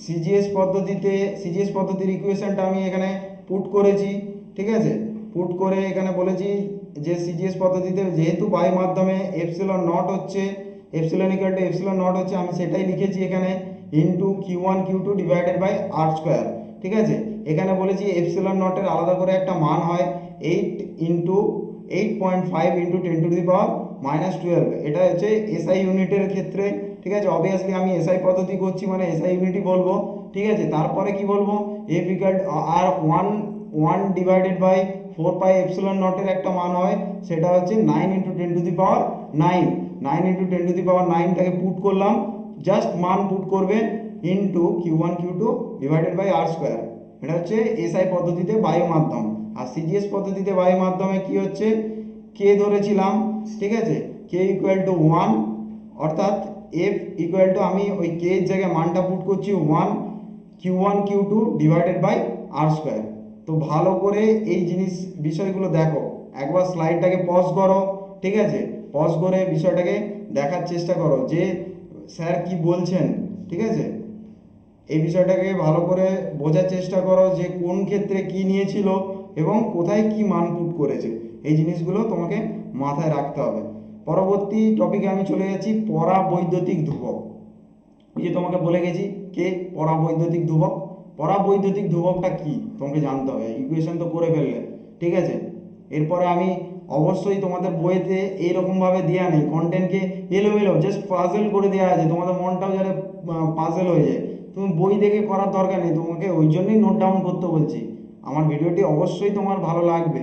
সিজিএস পদ্ধতিতে, সিজিএস পদ্ধতির ইকুয়েশনটা আমি এখানে পুট করেছি, ঠিক আছে, পুট করে এখানে বলেছি যে সিজিএস পদ্ধতিতে যেহেতু বায়ু মাধ্যমে এপসিলন নট হচ্ছে, epsilon equal to epsilon naught হচ্ছে, আমি সেটাই লিখেছি এখানে, into Q1 Q2 divided by R square, ঠিক আছে। এখানে বলেছি এপসিলন নটের আলাদা করে একটা মান হয় 8.5 ইন্টু 10⁻⁻12, এটা হচ্ছে এসআই ইউনিটের ক্ষেত্রে, ঠিক আছে, অবভিয়াসলি আমি এসআই পদ্ধতি করছি মানে এসআই ইউনিটই বলবো, ঠিক আছে। তারপরে কি বলবো, এফ ইকুয়াল আর 1 ডিভাইডেড বাই 4πε0 একটা মান হয়, সেটা হচ্ছে 9 ইন্টু 10⁻9, 9 ইন্টু 10⁻9টাকে পুট করলাম, জাস্ট মান পুট করবে, into Q1 Q2 divided by R square. এটা হচ্ছে এসআই পদ্ধতিতে বায়ু মাধ্যম। আর সিজিএস পদ্ধতিতে বায়ু মাধ্যমে কি হচ্ছে, কে ধরেছিলাম, ঠিক আছে, কে ইকুয়াল টু 1, অর্থাৎ এফ ইকুয়াল টু, আমি ওই কে এর জায়গায় মানটা পুট করছি 1 Q1 Q2 divided by R square. তো ভালো করে এই জিনিস বিষয়গুলো দেখো, একবার স্লাইডটাকে পজ করো, ঠিক আছে, পজ করে বিষয়টাকে দেখার চেষ্টা করো যে স্যার কি বলছেন, ঠিক আছে, এই বিষয়টাকে ভালো করে বোঝার চেষ্টা করো যে কোন ক্ষেত্রে কি নিয়েছিল এবং কোথায় কি মান পুট করেছে, এই জিনিসগুলো তোমাকে মাথায় রাখতে হবে। পরবর্তী টপিকে আমি চলে যাচ্ছি, পরাবৈদ্যুতিক ধ্রুবক। ওই যে তোমাকে বলে গেছি কে, পরাবৈদ্যুতিক ধ্রুবক। পরাবৈদ্যুতিক ধ্রুবকটা কি তোমাকে জানতে হবে, ইকুয়েশন তো করে ফেললে, ঠিক আছে। এরপরে আমি অবশ্যই তোমাদের বইতে এইরকমভাবে দেওয়া নেই, কন্টেন্টকে এলোমেলো জাস্ট পাজেল করে দেওয়া আছে, তোমাদের মনটাও যাতে পাজেল হয়ে যায়, তুমি বই দেখে করার দরকার নেই, তোমাকে ওই জন্যই নোট ডাউন করতে বলছি। আমার ভিডিওটি অবশ্যই তোমার ভালো লাগবে,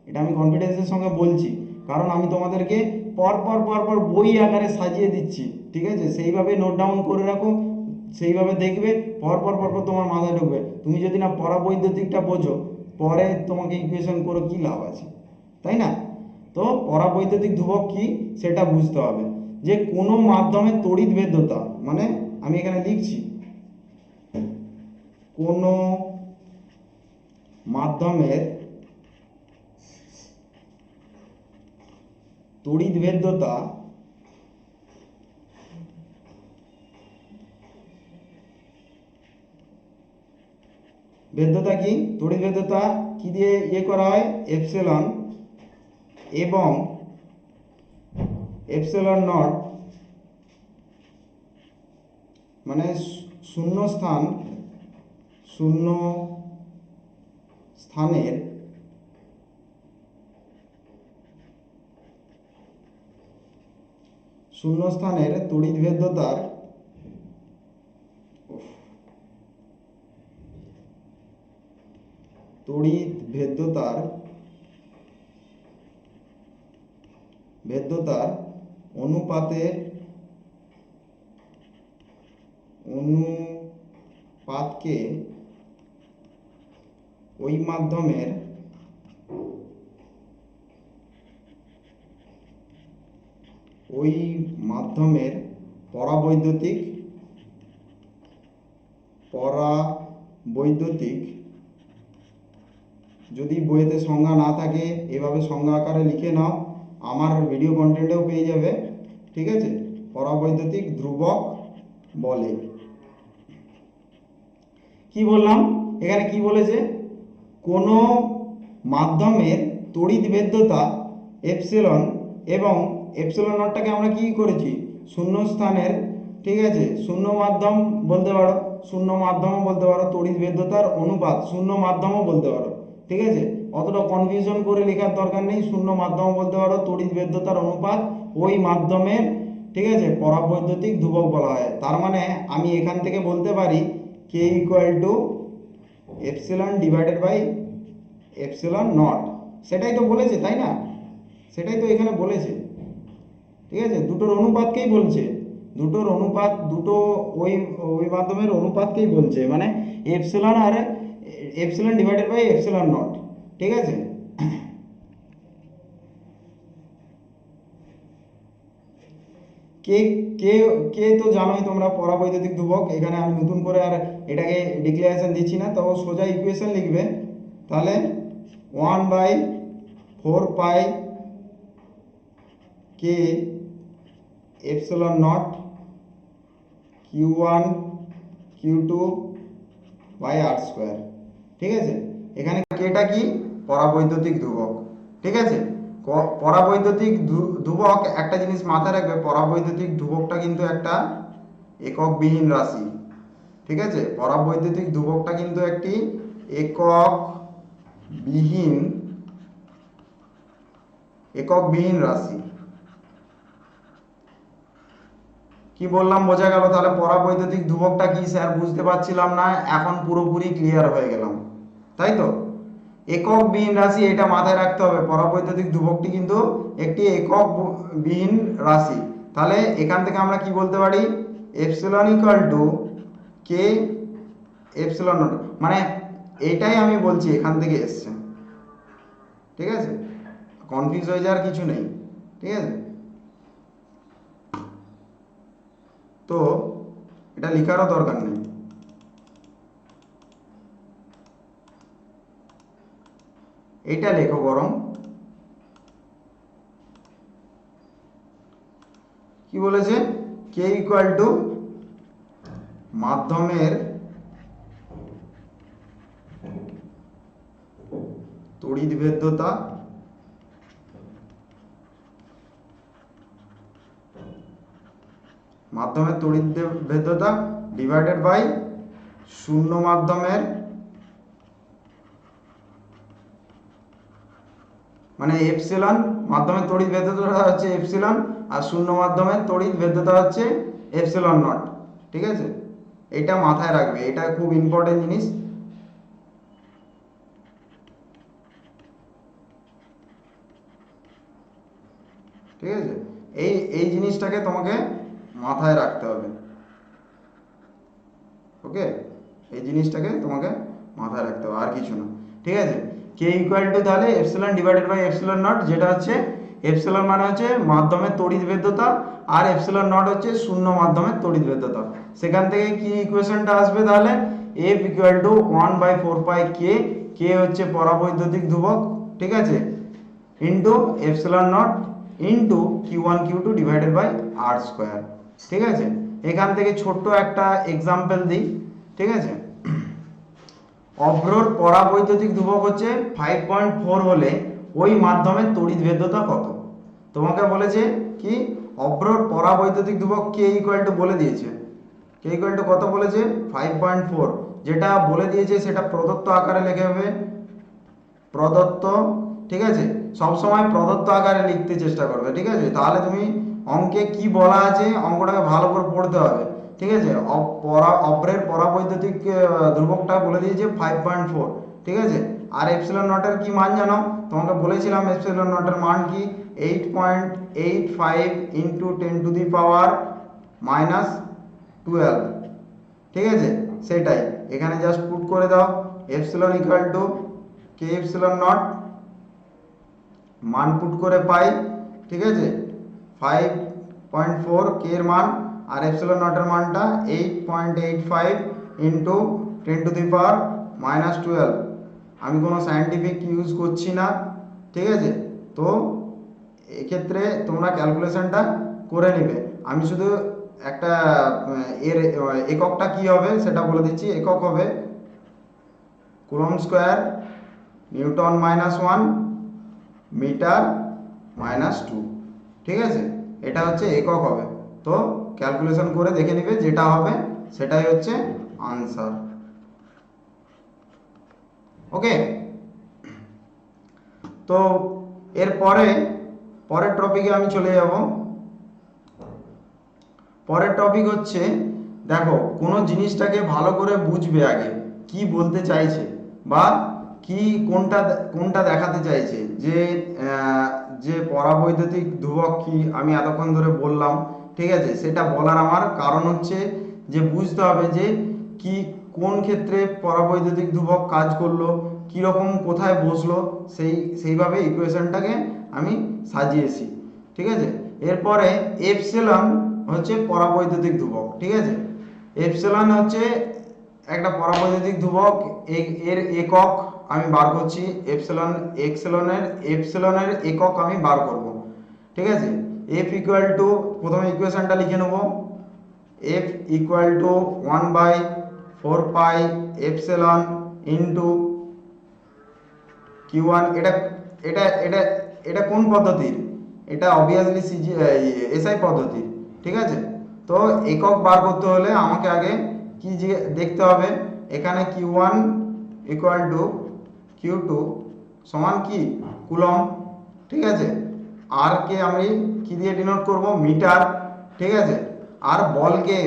এটা আমি কনফিডেন্সের সঙ্গে বলছি, কারণ আমি তোমাদেরকে পর পর বই আকারে সাজিয়ে দিচ্ছি, ঠিক আছে, সেইভাবে নোট ডাউন করে রাখো, সেইভাবে দেখবে, পর পর তোমার মাথায় ঢুকবে। তুমি যদি না পরাবৈদ্যুতিকটা বোঝো, পরে তোমাকে ইকুয়েশন করে কি লাভ আছে, তাই না। তো পরাবৈদ্যুতিক ধ্রুবক কি সেটা বুঝতে হবে, যে কোনো মাধ্যমে তড়িৎ ভেদ্যতা, মানে আমি এখানে লিখছি কোনো মাধ্যমের তড়িৎ ভেদ্যতা ভেদ্যতা কি, তড়িৎ ভেদ্যতা কি দিয়ে ইয়ে করা হয়, এপসিলন এবং এপসিলন নট, মানে শূন্য স্থান, শূন্য স্থানের শূন্য স্থানের তড়িৎ ভেদ্যতার তড়িৎ ভেদ্যতার অনুপাতকে ওই মাধ্যমের পরাবৈদ্যুতিক যদি বইয়েতে সংজ্ঞা না থাকে এভাবে সংজ্ঞা আকারে লিখে নাও, আমার ভিডিও কন্টেন্টেও পেয়ে যাবে, ঠিক আছে। পরাবৈদ্যুতিক ধ্রুবক বলে। কি বললাম এখানে, কি বলেছে, কোনো মাধ্যমের তড়িৎ ভেদ্যতা এপসিলন এবং এপসিলন নটটাকে আমরা কি করেছি, শূন্য স্থানের, ঠিক আছে, শূন্য মাধ্যম বলতে পারো, শূন্য মাধ্যমও বলতে পারো, তড়িৎ ভেদ্যতার অনুপাত শূন্য মাধ্যমও বলতে পারো, ঠিক আছে। অতটা কনফিউশন করে লেখার দরকার নেই, শূন্য মাধ্যমও বলতে পারো, তড়িৎ ভেদ্যতার অনুপাত ওই মাধ্যমের, ঠিক আছে, পরাবৈদ্যুতিক ধ্রুবক বলা হয়। তার মানে আমি এখান থেকে বলতে পারি K equal to epsilon divided by epsilon naught. সেটাই তো বলেছে, তাই না? সেটাই তো এখানে বলেছে, ঠিক আছে। দুটোর অনুপাতকেই বলছে, দুটোর অনুপাত, দুটো ওই ওই মাধ্যমের অনুপাতকেই বলছে, মানে এপসিলন আর epsilon divided by epsilon naught, ঠিক আছে। কে কে কে তো জানোই তোমরা, পরাবৈদ্যুতিক ধ্রুবক। এখানে আমি নতুন করে আর এটাকে ডিক্লারেশন দিচ্ছি না, তো সোজা ইকুয়েশন লিখবে। তাহলে 1/4 pi K epsilon naught Q1 Q2 by R square, ঠিক আছে। এখানে কেটা কি, পরাবৈদ্যুতিক ধ্রুবক, ঠিক আছে। পরাবৈদ্যুতিক ধ্রুবক, একটা জিনিস মাথায় রাখবে, পরাবৈদ্যুতিক ধ্রুবকটা কিন্তু একটা এককবিহীন রাশি, ঠিক আছে। পরাবৈদ্যুতিক ধ্রুবকটা কিন্তু একটি এককবিহীন রাশি। কি বললাম বোঝা গেল? তাহলে পরাবৈদ্যুতিক ধ্রুবকটা কি স্যার বুঝতে পারছিলাম না, এখন পুরোপুরি ক্লিয়ার হয়ে গেলাম, তাই তো। এককবিহীন রাশি, এটা মাথায় রাখতে হবে, পরাবৈদ্যুতিক ধ্রুবকটি কিন্তু একটি এককবিহীন রাশি। তাহলে এখান থেকে আমরা কি বলতে পারি, epsilon equal two K epsilon not, মানে এইটাই আমি বলছি এখান থেকে এসছে, ঠিক আছে। কনফিউজ হয়ে যাওয়ার কিছু নেই, ঠিক আছে। তো এটা লেখারও দরকার নেই, এইটা লেখো বরং। কি বলেছে, কে ইকুয়াল টু মাধ্যমের তড়িৎ ভেদ্যতা ডিভাইডেড বাই শূন্য মাধ্যমের, মানে এপসিলন, মাধ্যমের তড়িৎ ভেদ্যতা হচ্ছে এপসিলন, আর শূন্য মাধ্যমের তড়িৎ ভেদ্যতা হচ্ছে এপসিলন নট, ঠিক আছে। এটা মাথায় রাখবে, এটা খুব ইম্পর্টেন্ট জিনিস, ঠিক আছে। এই জিনিসটাকে তোমাকে মাথায় রাখতে হবে, ওকে। এই জিনিসটাকে তোমাকে মাথায় রাখতে হবে, আর কিছু না, ঠিক আছে। কে ইকুয়াল টু তাহলে epsilon divided by epsilon naught, যেটা হচ্ছে এপসিলন মানে হচ্ছে মাধ্যমের তড়িৎ ভেদ্যতা, আর এপসিলন নট হচ্ছে শূন্য মাধ্যমের তড়িৎ ভেদ্যতা। সেখান থেকে কি ইকুয়েশনটা আসবে তাহলে, F equal to 1/4 pi K, K হচ্ছে পরাবৈদ্যুতিক ধ্রুবক, ঠিক আছে, into epsilon naught into Q1 Q2 divided by R square, ঠিক আছে। এখান থেকে ছোট্ট একটা এক্সাম্পল দিই, ঠিক আছে। অভ্রর পরাবৈদ্যুতিক ধ্রুবক হচ্ছে 5.4 হলে ওই মাধ্যমের তড়িৎ ভেদ্যতা কত? তোমাকে বলেছে কি, অভ্রর পরাবৈদ্যুতিক ধ্রুবক কে ইকুয়াল টু বলে দিয়েছে, কে ইকুয়াল টু কত বলেছে, 5.4। যেটা বলে দিয়েছে সেটা প্রদত্ত আকারে লিখে হবে, প্রদত্ত, ঠিক আছে। সবসময় প্রদত্ত আকারে লিখতে চেষ্টা করবে, ঠিক আছে। তাহলে তুমি অঙ্কে কি বলা আছে অঙ্কটাকে ভালো করে পড়তে হবে, ঠিক আছে। অভ্রের পরাবৈদ্যুতিক ধ্রুবকটা বলে দিয়েছে 5.4, ঠিক আছে। আর এপসিলন নটের কি মান জানো? তোমাকে বলেছিলাম এপসিলন নটের মান কি, 8.85 ইন্টু 10⁻⁻12। ঠিক আছে, সেটাই এখানে জাস্ট পুট করে দাও। Epsilon equal two K epsilon not, মান পুট করে পাই, ঠিক আছে 5.4 কে এর মান, আর এপসিলন নটের মানটা 8.85 ইন্টু 10⁻⁻12। আমি কোনো সায়েন্টিফিক ইউজ করছি না, ঠিক আছে। তো এক্ষেত্রে তোমরা ক্যালকুলেশনটা করে নেবে। আমি শুধু একটা এর এককটা কি হবে সেটা বলে দিচ্ছি। একক হবে কুলম্ব স্কোয়ার, নিউটন -1, মিটার -2। ঠিক আছে, এটা হচ্ছে একক হবে। তো ক্যালকুলেশন করে দেখে নিবে, যেটা হবে সেটাই হচ্ছে আনসার। ওকে, তো পরের টপিকে আমি চলে যাব। পরের টপিক হচ্ছে, দেখো কোনো জিনিসটাকে ভালো করে বুঝবে আগে কি বলতে চাইছে বা কি কোনটা দেখাতে চাইছে। যে পরাবৈদ্যুতিক ধ্রুবক কি আমি এতক্ষণ ধরে বললাম, ঠিক আছে, সেটা বলার আমার কারণ হচ্ছে যে বুঝতে হবে যে কি কোন ক্ষেত্রে পরাবৈদ্যুতিক ধ্রুবক কাজ করলো, কীরকম কোথায় বসলো, সেইভাবে ইকুয়েশনটাকে আমি সাজিয়েছি। ঠিক আছে, এরপরে এপসিলন হচ্ছে পরাবৈদ্যুতিক ধ্রুবক। ঠিক আছে, এপসিলন হচ্ছে একটা পরাবৈদ্যুতিক ধ্রুবক, এর একক আমি বার করছি। এপসিলনের একক আমি বার করব। ঠিক আছে, এফ ইকুয়াল টু, প্রথমে ইকুয়েশনটা লিখে নেব। F equal to 1/4 epsilon into Q1। এটা কোন পদ্ধতির? এটা অবভিয়াসলি এসআই পদ্ধতির। ঠিক আছে, তো একক বার করতে হলে আমাকে আগে কি দেখতে হবে, এখানে Q1 ইকুয়াল টু Q2 সমান কি কুলম্ব। ঠিক আছে, আর কে আমি কি দিয়ে ডিনোট করব? মিটার। ঠিক আছে, আর বলকে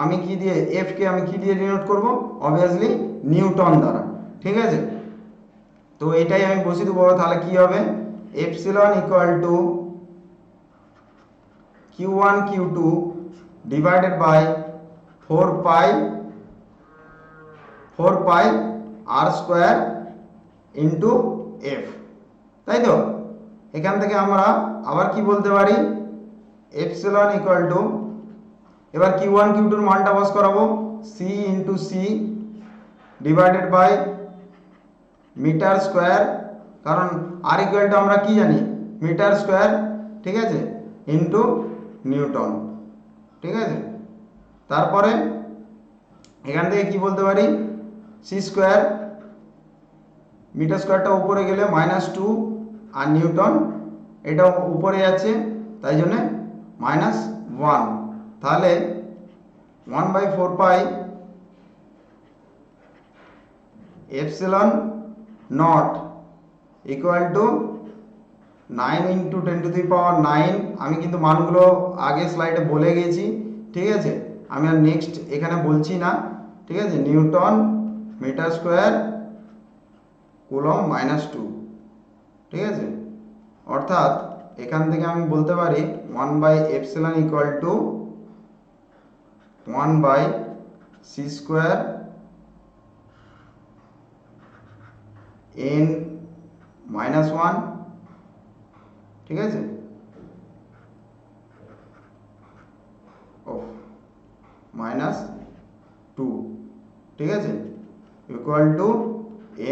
আমি কি দিয়ে, এফ কে আমি কি দিয়ে ডিনোট করব? অবভিয়াসলি নিউটন দ্বারা। ঠিক আছে, তো এটাই আমি বসিয়ে দেবো। তাহলে কি হবে? Epsilon equal to Q1 Q2 divided by 4 pi R square into F. তাই তো, এখান থেকে আমরা আবার কি বলতে পারি? এপসিলন ইকুয়াল টু, এবার Q1 Q2 মানটা বস করাবো, C into C divided by metre square, কারণ আর ইকুয়াল টু আমরা কি জানি? Metre square. ঠিক আছে, ইন্টু নিউটন। ঠিক আছে, তারপরে এখান থেকে কি বলতে পারি? সি স্কোয়ার, মিটার স্কোয়ারটা উপরে গেলে -2, আর নিউটন এটা উপরে যাচ্ছে তাই জন্য -1। তাহলে 1/4 epsilon naught equal two 9 into 10⁹9। আমি কিন্তু মানগুলো আগে স্লাইডে বলে গেছি। ঠিক আছে, আমি আর নেক্সট এখানে বলছি না। ঠিক আছে, নিউটন মিটার স্কোয়ার কুলম্ব -2। ঠিক আছে, অর্থাৎ এখান থেকে আমি বলতে পারি 1/এপসিলন equal to 1/c square n-1। ঠিক আছে, -2। ঠিক আছে, ইকুয়াল টু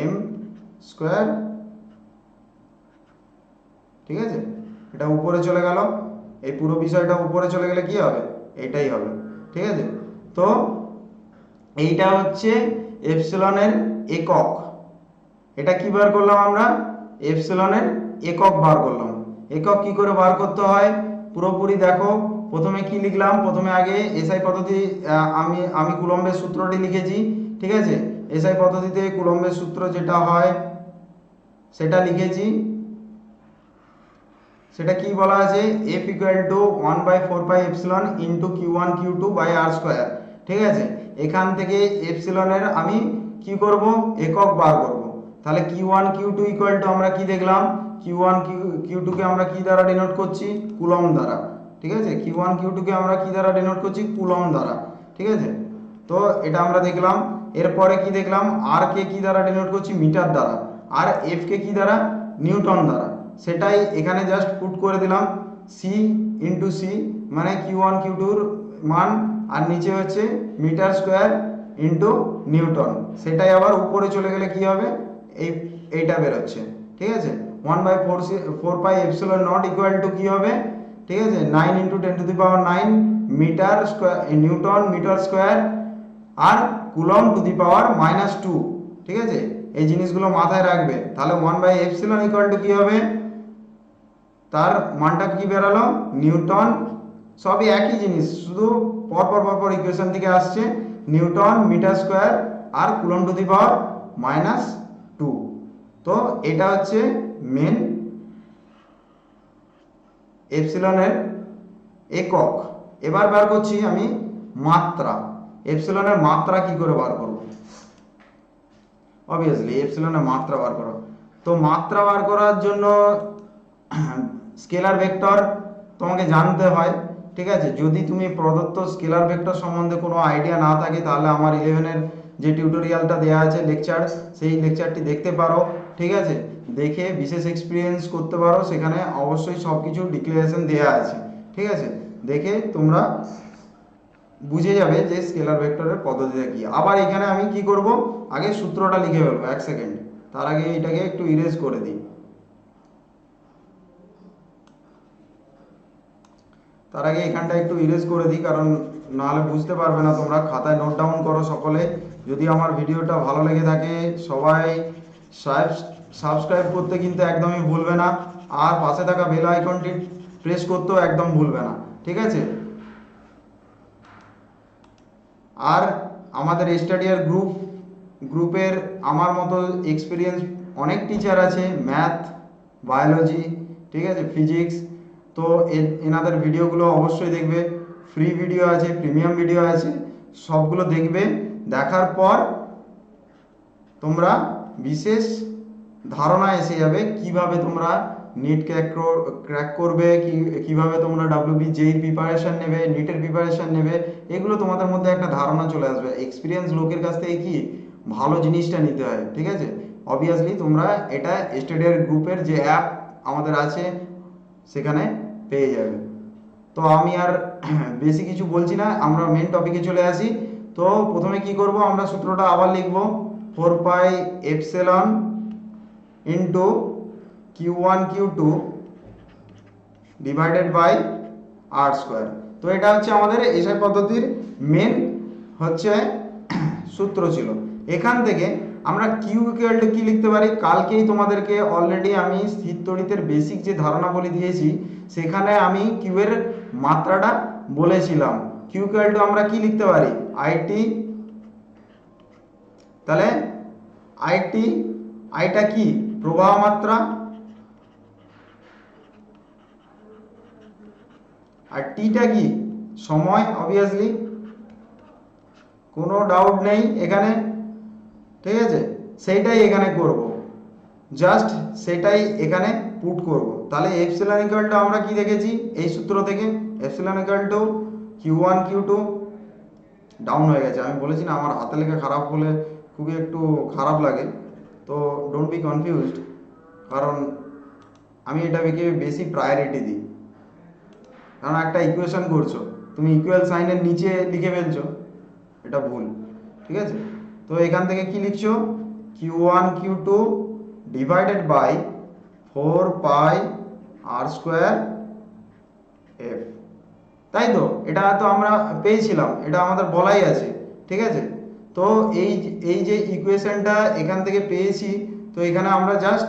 m স্কোয়ার। ঠিক আছে, এটা উপরে চলে গেল, এই পুরো বিষয়টা উপরে চলে গেলে কি হবে? এটাই হবে। ঠিক আছে, তো এইটা হচ্ছে এপসিলনের একক। এটা কি বার করলাম আমরা? এপসিলনের একক বার করলাম। একক কি করে বার করতে হয় পুরোপুরি দেখো। প্রথমে কি লিখলাম? প্রথমে আগে এসআই পদ্ধতি, আমি কুলম্বের সূত্রটি লিখেছি। ঠিক আছে, এসআই পদ্ধতিতে কুলম্বের সূত্র যেটা হয় সেটা লিখেছি। সেটা কি বলা আছে? F equal to 1/4 epsilon into Q1 Q2 by R square. ঠিক আছে, এখান থেকে এপসিলনের আমি কি করব? একক বার করব। তাহলে Q1 Q2 ইকুয়াল টু আমরা কি দেখলাম, Q1 Q2 কে আমরা কি দ্বারা ডিনোট করছি, কুলম দ্বারা, ঠিক আছে। Q1 Q2 কে আমরা কি দ্বারা ডিনোট করছি, কুলম দ্বারা, ঠিক আছে। তো এটা আমরা দেখলাম। এরপরে কি দেখলাম, আর কে কি দ্বারা ডিনোট করছি, মিটার দ্বারা, আর এফ কে কি দ্বারা, নিউটন দ্বারা। সেটাই এখানে জাস্ট পুট করে দিলাম, সি ইন্টু সি মানে Q1 Q2 মান, আর নিচে হচ্ছে মিটার স্কোয়ার ইন্টু নিউটন। সেটাই আবার উপরে চলে গেলে কি হবে, এইটা বেরোচ্ছে, ঠিক আছে। 1/4 pi epsilon naught equal to কি হবে, ঠিক আছে, 9 into 10⁹9 metre square, newton metre square, আর কুলম টু দি পাওয়ার -2, ঠিক আছে। এই জিনিসগুলো মাথায় রাখবে। তাহলে 1/এপসিলন ইকুয়াল টু কি হবে, তার মানটা কি বেরালো, নিউটন। সবই একই জিনিস, শুধু পরপর ইকুয়েশন থেকে আসছে, নিউটন মিটার স্কোয়ার আর কুলম টু দি পাওয়ার -2। তো এটা হচ্ছে মেন এপসিলনের একক। এবার বার করছি আমি মাত্রা। এপসিলনের মাত্রা কি করে বার করব, অবভিয়াসলি এপসিলনের মাত্রা বার করো। তো মাত্রা বার করার জন্য স্কেলার ভেক্টর তোমাকে জানতে হয়, ঠিক আছে। যদি তুমি প্রদত্ত স্কেলার ভেক্টর সম্বন্ধে কোনো আইডিয়া না থাকে, তাহলে আমার 11-এর যে টিউটোরিয়ালটা দেওয়া আছে লেকচার, সেই লেকচারটি দেখতে পারো, ঠিক আছে। দেখে বিশেষ এক্সপিরিয়েন্স করতে পারো, সেখানে অবশ্যই সব কিছু ডিক্লারেশন দেওয়া আছে, ঠিক আছে। দেখে তোমরা বুঝে যাবে যে স্কেলার ভেক্টরের পদ্ধতিটা কি। আবার এখানে আমি কি করব, আগে সূত্রটা লিখে ফেলবো, 1 সেকেন্ড। তার আগে এটাকে একটু ইরেজ করে দিই। তার আগে এখানটা একটু ইরেজ করে দিই, কারণ নাহলে বুঝতে পারবে না তোমরা। খাতায় নোট ডাউন করো সকলে। যদি আমার ভিডিওটা ভালো লেগে থাকে, সবাই সাবস্ক্রাইব করতে কিন্তু একদমই ভুলবে না, আর পাশে থাকা বেল আইকনটি প্রেস করতেও একদম ভুলবে না, ঠিক আছে। আর আমাদের স্টাডিয়ার গ্রুপের আমার মতো এক্সপিরিয়েন্স অনেক টিচার আছে, ম্যাথ, বায়োলজি, ঠিক আছে, ফিজিক্স। তো এনাদের ভিডিওগুলো অবশ্যই দেখবে। ফ্রি ভিডিও আছে, প্রিমিয়াম ভিডিও আছে, সবগুলো দেখবে। দেখার পর তোমরা বিশেষ ধারণা এসে যাবে কিভাবে তোমরা নিট ক্র্যাক করবে, কিভাবে তোমরা WBJEE প্রিপারেশন নেবে, নিটের প্রিপারেশন নেবে। এগুলো তোমাদের মধ্যে একটা ধারণা চলে আসবে। এক্সপিরিয়েন্স লোকের কাছ থেকে কি ভালো জিনিসটা নিতে হয়, ঠিক আছে। অবভিয়াসলি তোমরা এটা স্টাডিয়ার গ্রুপের যে অ্যাপ আমাদের আছে সেখানে পেয়ে যাবে। তো আমি আর বেশি কিছু বলছি না, আমরা মেন টপিকে চলে আসি। তো প্রথমে কি করব, আমরা সূত্রটা আবার লিখব, 4πε into Q1 Q2 divided by R square. তো এটা হচ্ছে আমাদের এসআই পদ্ধতির মেন হচ্ছে সূত্র ছিল। এখান থেকে আমরা কিউ ইকুয়াল টু কি লিখতে পারি, কালকেই তোমাদেরকে অলরেডি আমি স্থির তড়িতের বেসিক যে ধারণাবলী দিয়েছি, সেখানে আমি কিউ এর মাত্রাটা বলেছিলাম। কিউ ইকুয়াল টু আমরা কি লিখতে পারি, আইটি। তাহলে আইটা কি, প্রবাহ মাত্রা, আর টিটা কি, সময়। অবভিয়াসলি কোনো ডাউট নেই এখানে, ঠিক আছে। সেইটাই এখানে করব, জাস্ট সেটাই এখানে পুট করব। তাহলে এপসিলন ইকুয়াল টু আমরা কি দেখেছি এই সূত্র থেকে, epsilon equal to Q1 Q2 down হয়ে গেছে। আমি বলেছি না আমার হাতে লেখা খারাপ হলে খুবই একটু খারাপ লাগে, তো ডোন্ট বি কনফিউজড, কারণ আমি এটাকে বেশি প্রায়োরিটি দিই। কারণ একটা ইকুয়েশন করছো, তুমি ইকুয়াল সাইনের নিচে লিখে ফেলছো, এটা ভুল, ঠিক আছে। তো এখান থেকে কি লিখছো, Q1 Q2 divided by 4πr²f, তাই তো। এটা তো আমরা পেয়েছিলাম, এটা আমাদের বলাই আছে, ঠিক আছে। তো এই যে ইকুয়েশনটা এখান থেকে পেয়েছি, তো এখানে আমরা জাস্ট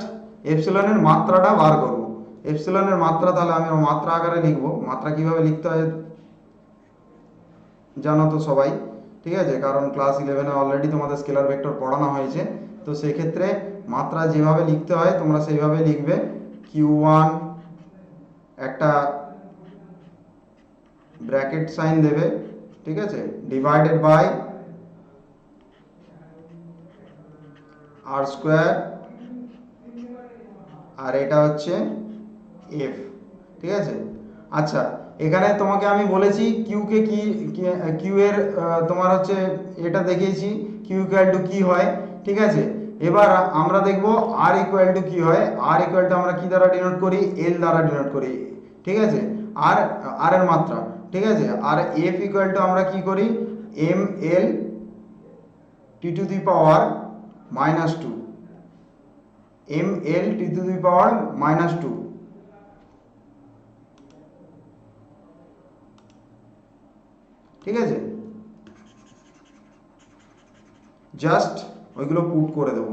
এপসিলনের মাত্রাটা বার করব। এপসিলনের মাত্রা, তাহলে আমি মাত্রা আকারে লিখব। মাত্রা কিভাবে লিখতে হয় জানো তো সবাই, ঠিক আছে, কারণ ক্লাস 11-এ অলরেডি তোমাদের স্কেলার ভেক্টর পড়ানো হয়েছে। তো সেক্ষেত্রে মাত্রা যেভাবে লিখতে হয় তোমরা সেইভাবে লিখবে। Q1 একটা ব্র্যাকেট সাইন দেবে, ঠিক আছে, ডিভাইডেড বাই আর স্কোয়ার আর এটা হচ্ছে এফ, ঠিক আছে। আচ্ছা, এখানে তোমাকে আমি বলেছি কিউকে কিউ এর তোমার হচ্ছে এটা দেখিয়েছি কিউ ইকুয়াল টু কি হয়, ঠিক আছে। এবার আমরা দেখব আর ইকুয়াল টু কি হয়। আর ইকুয়াল টু আমরা কি দ্বারা ডিনোট করি, এল দ্বারা ডিনোট করি, ঠিক আছে। আর আর এর মাত্রা, ঠিক আছে। আর এফ ইকুয়াল টু আমরা কি করি, M L T to the power -2, M L T to the power -2, ঠিক আছে। জাস্ট ওইগুলো পুট করে দেবো।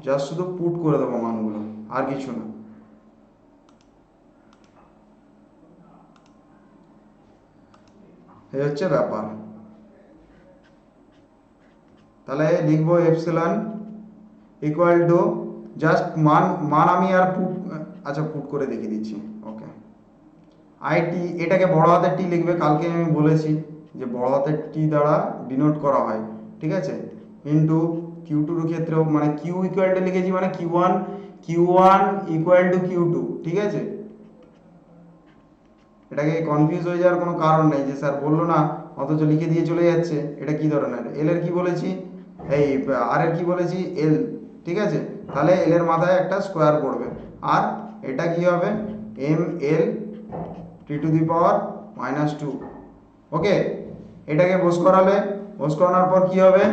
জাস্ট শুধু পুট করে দেবো মানগুলো, আর কিছু না। এই হচ্ছে ব্যাপার। তাহলে লিখবো এপসিলন ইকুয়াল টু জাস্ট মান আমি আর পুট, আচ্ছা পুট করে দেখিয়ে দিচ্ছি। ওকে, আইটি এটাকে বড় হাতের টি লিখবে, কালকে আমি বলেছি যে বড় হাতের টি দ্বারা ডিনোট করা হয়, ঠিক আছে। ইন্টু কিউ টুর ক্ষেত্রেও মানে কিউ ইকুয়াল টু লিখেছি মানে Q one equal to Q two, ঠিক আছে। এটাকে কনফিউজ হয়ে যাওয়ার কোনো কারণ নেই যে স্যার বললো না অথচ লিখে দিয়ে চলে যাচ্ছে, এটা কি ধরনের। এল এর কি বলেছি, এই আর এর কি বলেছি, এল, ঠিক আছে। তাহলে এল এর মাথায় একটা স্কোয়ার পড়বে, আর এটা কি হবে, M L T to the power -2। ওকে, এটাকে বস করানোর পর কি হবে,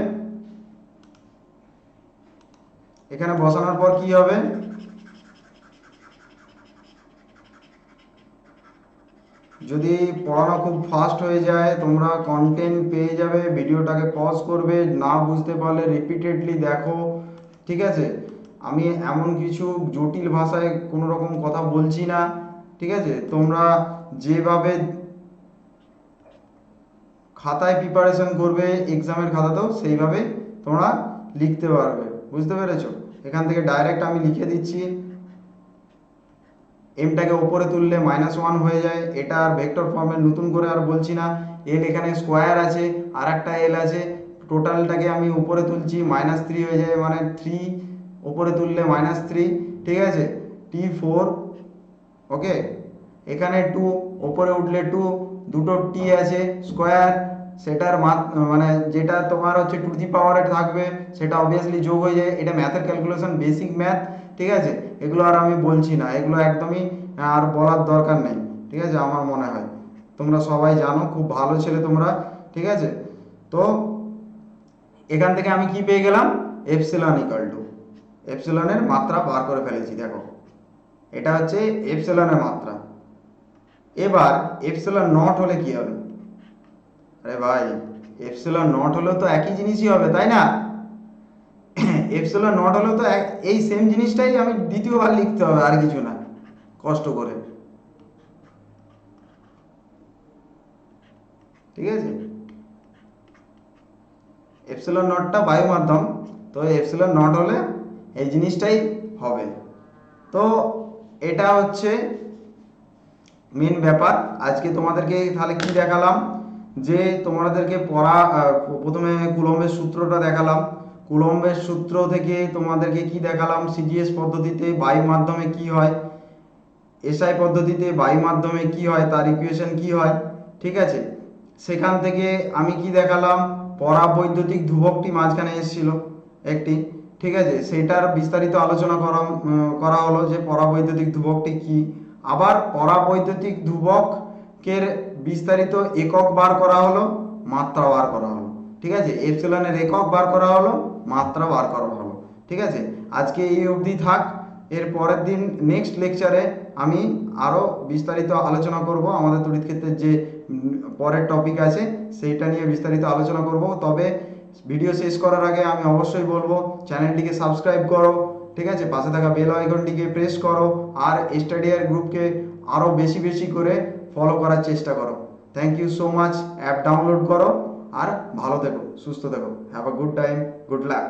এখানে বসানোর পর কি হবে, যদি পড়ানো খুব ফাস্ট হয়ে যায় তোমরা কন্টেন্ট পেয়ে যাবে, ভিডিওটাকে পজ করবে, না বুঝতে পারলে রিপিটেডলি দেখো, ঠিক আছে। আমি এমন কিছু জটিল ভাষায় কোনো রকম কথা বলছি না, ঠিক আছে। তোমরা যেভাবে খাতায় প্রিপারেশন করবে এক্সামের খাতাতেও সেইভাবে তোমরা লিখতে পারবে, বুঝতে পেরেছো। এখান থেকে ডাইরেক্ট আমি লিখে দিচ্ছি, এমটাকে উপরে তুললে -1 হয়ে যায়, এটা আর ভেক্টর ফর্মে নতুন করে আর বলছি না। এল এখানে স্কোয়ার আছে, আর একটা এল আছে, টোটালটাকে আমি উপরে তুলছি, -3 হয়ে যায়, মানে 3 উপরে তুললে -3, ঠিক আছে। T4, ওকে। এখানে 2 উপরে উঠলে 2, দুটো টি আছে স্কোয়ার, সেটার মানে যেটা তোমার হচ্ছে টু দি পাওয়ারে থাকবে সেটা অবভিয়াসলি যোগ হয়ে যায়। এটা ম্যাথের ক্যালকুলেশন, বেসিক ম্যাথ, ঠিক আছে। এগুলো আর আমি বলছি না, এগুলো একদমই আর বলার দরকার নেই, ঠিক আছে। আমার মনে হয় তোমরা সবাই জানো, খুব ভালো ছেলে তোমরা, ঠিক আছে। তো এখান থেকে আমি কি পেয়ে গেলাম, এপসিলন ইকুয়াল টু, এপসিলনের মাত্রা বার করে ফেলেছি, দেখো এটা হচ্ছে এপসিলনের মাত্রা। এবার এপসিলন নট হলে কি হবে, আরে ভাই এপসিলন নট হলেও তো একই জিনিসই হবে, তাই না। এপসিলন নট হলেও তো এই সেম জিনিসটাই আমি দ্বিতীয়বার লিখতে হবে, আর কিছু না, কষ্ট করে, ঠিক আছে। এপসিলন নটটা বায়ু মাধ্যম, তো এপসিলন নট হলে এই জিনিসটাই হবে। তো এটা হচ্ছে মেন ব্যাপার। আজকে তোমাদেরকে তাহলে কি দেখালাম, যে তোমাদেরকে প্রথমে কুলম্বের সূত্রটা দেখালাম, কুলম্বের সূত্র থেকে তোমাদেরকে কি দেখালাম, সিজিএস পদ্ধতিতে বায়ু মাধ্যমে কি হয়, এসআই পদ্ধতিতে বায়ু মাধ্যমে কি হয়, তার ইকুয়েশন কি হয়, ঠিক আছে। সেখান থেকে আমি কি দেখালাম, পরাবৈদ্যুতিক ধ্রুবকটি মাঝখানে এসেছিল একটি, ঠিক আছে, সেটার বিস্তারিত আলোচনা করা হলো যে পরাবৈদ্যুতিক ধ্রুবকটি কি। আবার পরাবৈদ্যুতিক ধ্রুবকের বিস্তারিত একক বার করা হলো, মাত্রা বার করা হলো, ঠিক আছে। এপসিলনের একক বার করা হলো, মাত্রা বার করা হলো, ঠিক আছে। আজকে এই অবধি থাক। এর পরের দিন নেক্সট লেকচারে আমি আরও বিস্তারিত আলোচনা করব, আমাদের তড়িৎ ক্ষেত্রের যে পরের টপিক আছে সেইটা নিয়ে বিস্তারিত আলোচনা করব। তবে ভিডিও শেষ করার আগে আমি অবশ্যই বলবো চ্যানেলটিকে সাবস্ক্রাইব করো, ঠিক আছে, পাশে থাকা বেল আইকনটিকে প্রেস করো, আর স্টাডিয়ার গ্রুপকে আরও বেশি বেশি করে ফলো করার চেষ্টা করো। Thank you so much. App download করো, আর ভালো থেকো, সুস্থ থেকো। Have a good time, good lakh.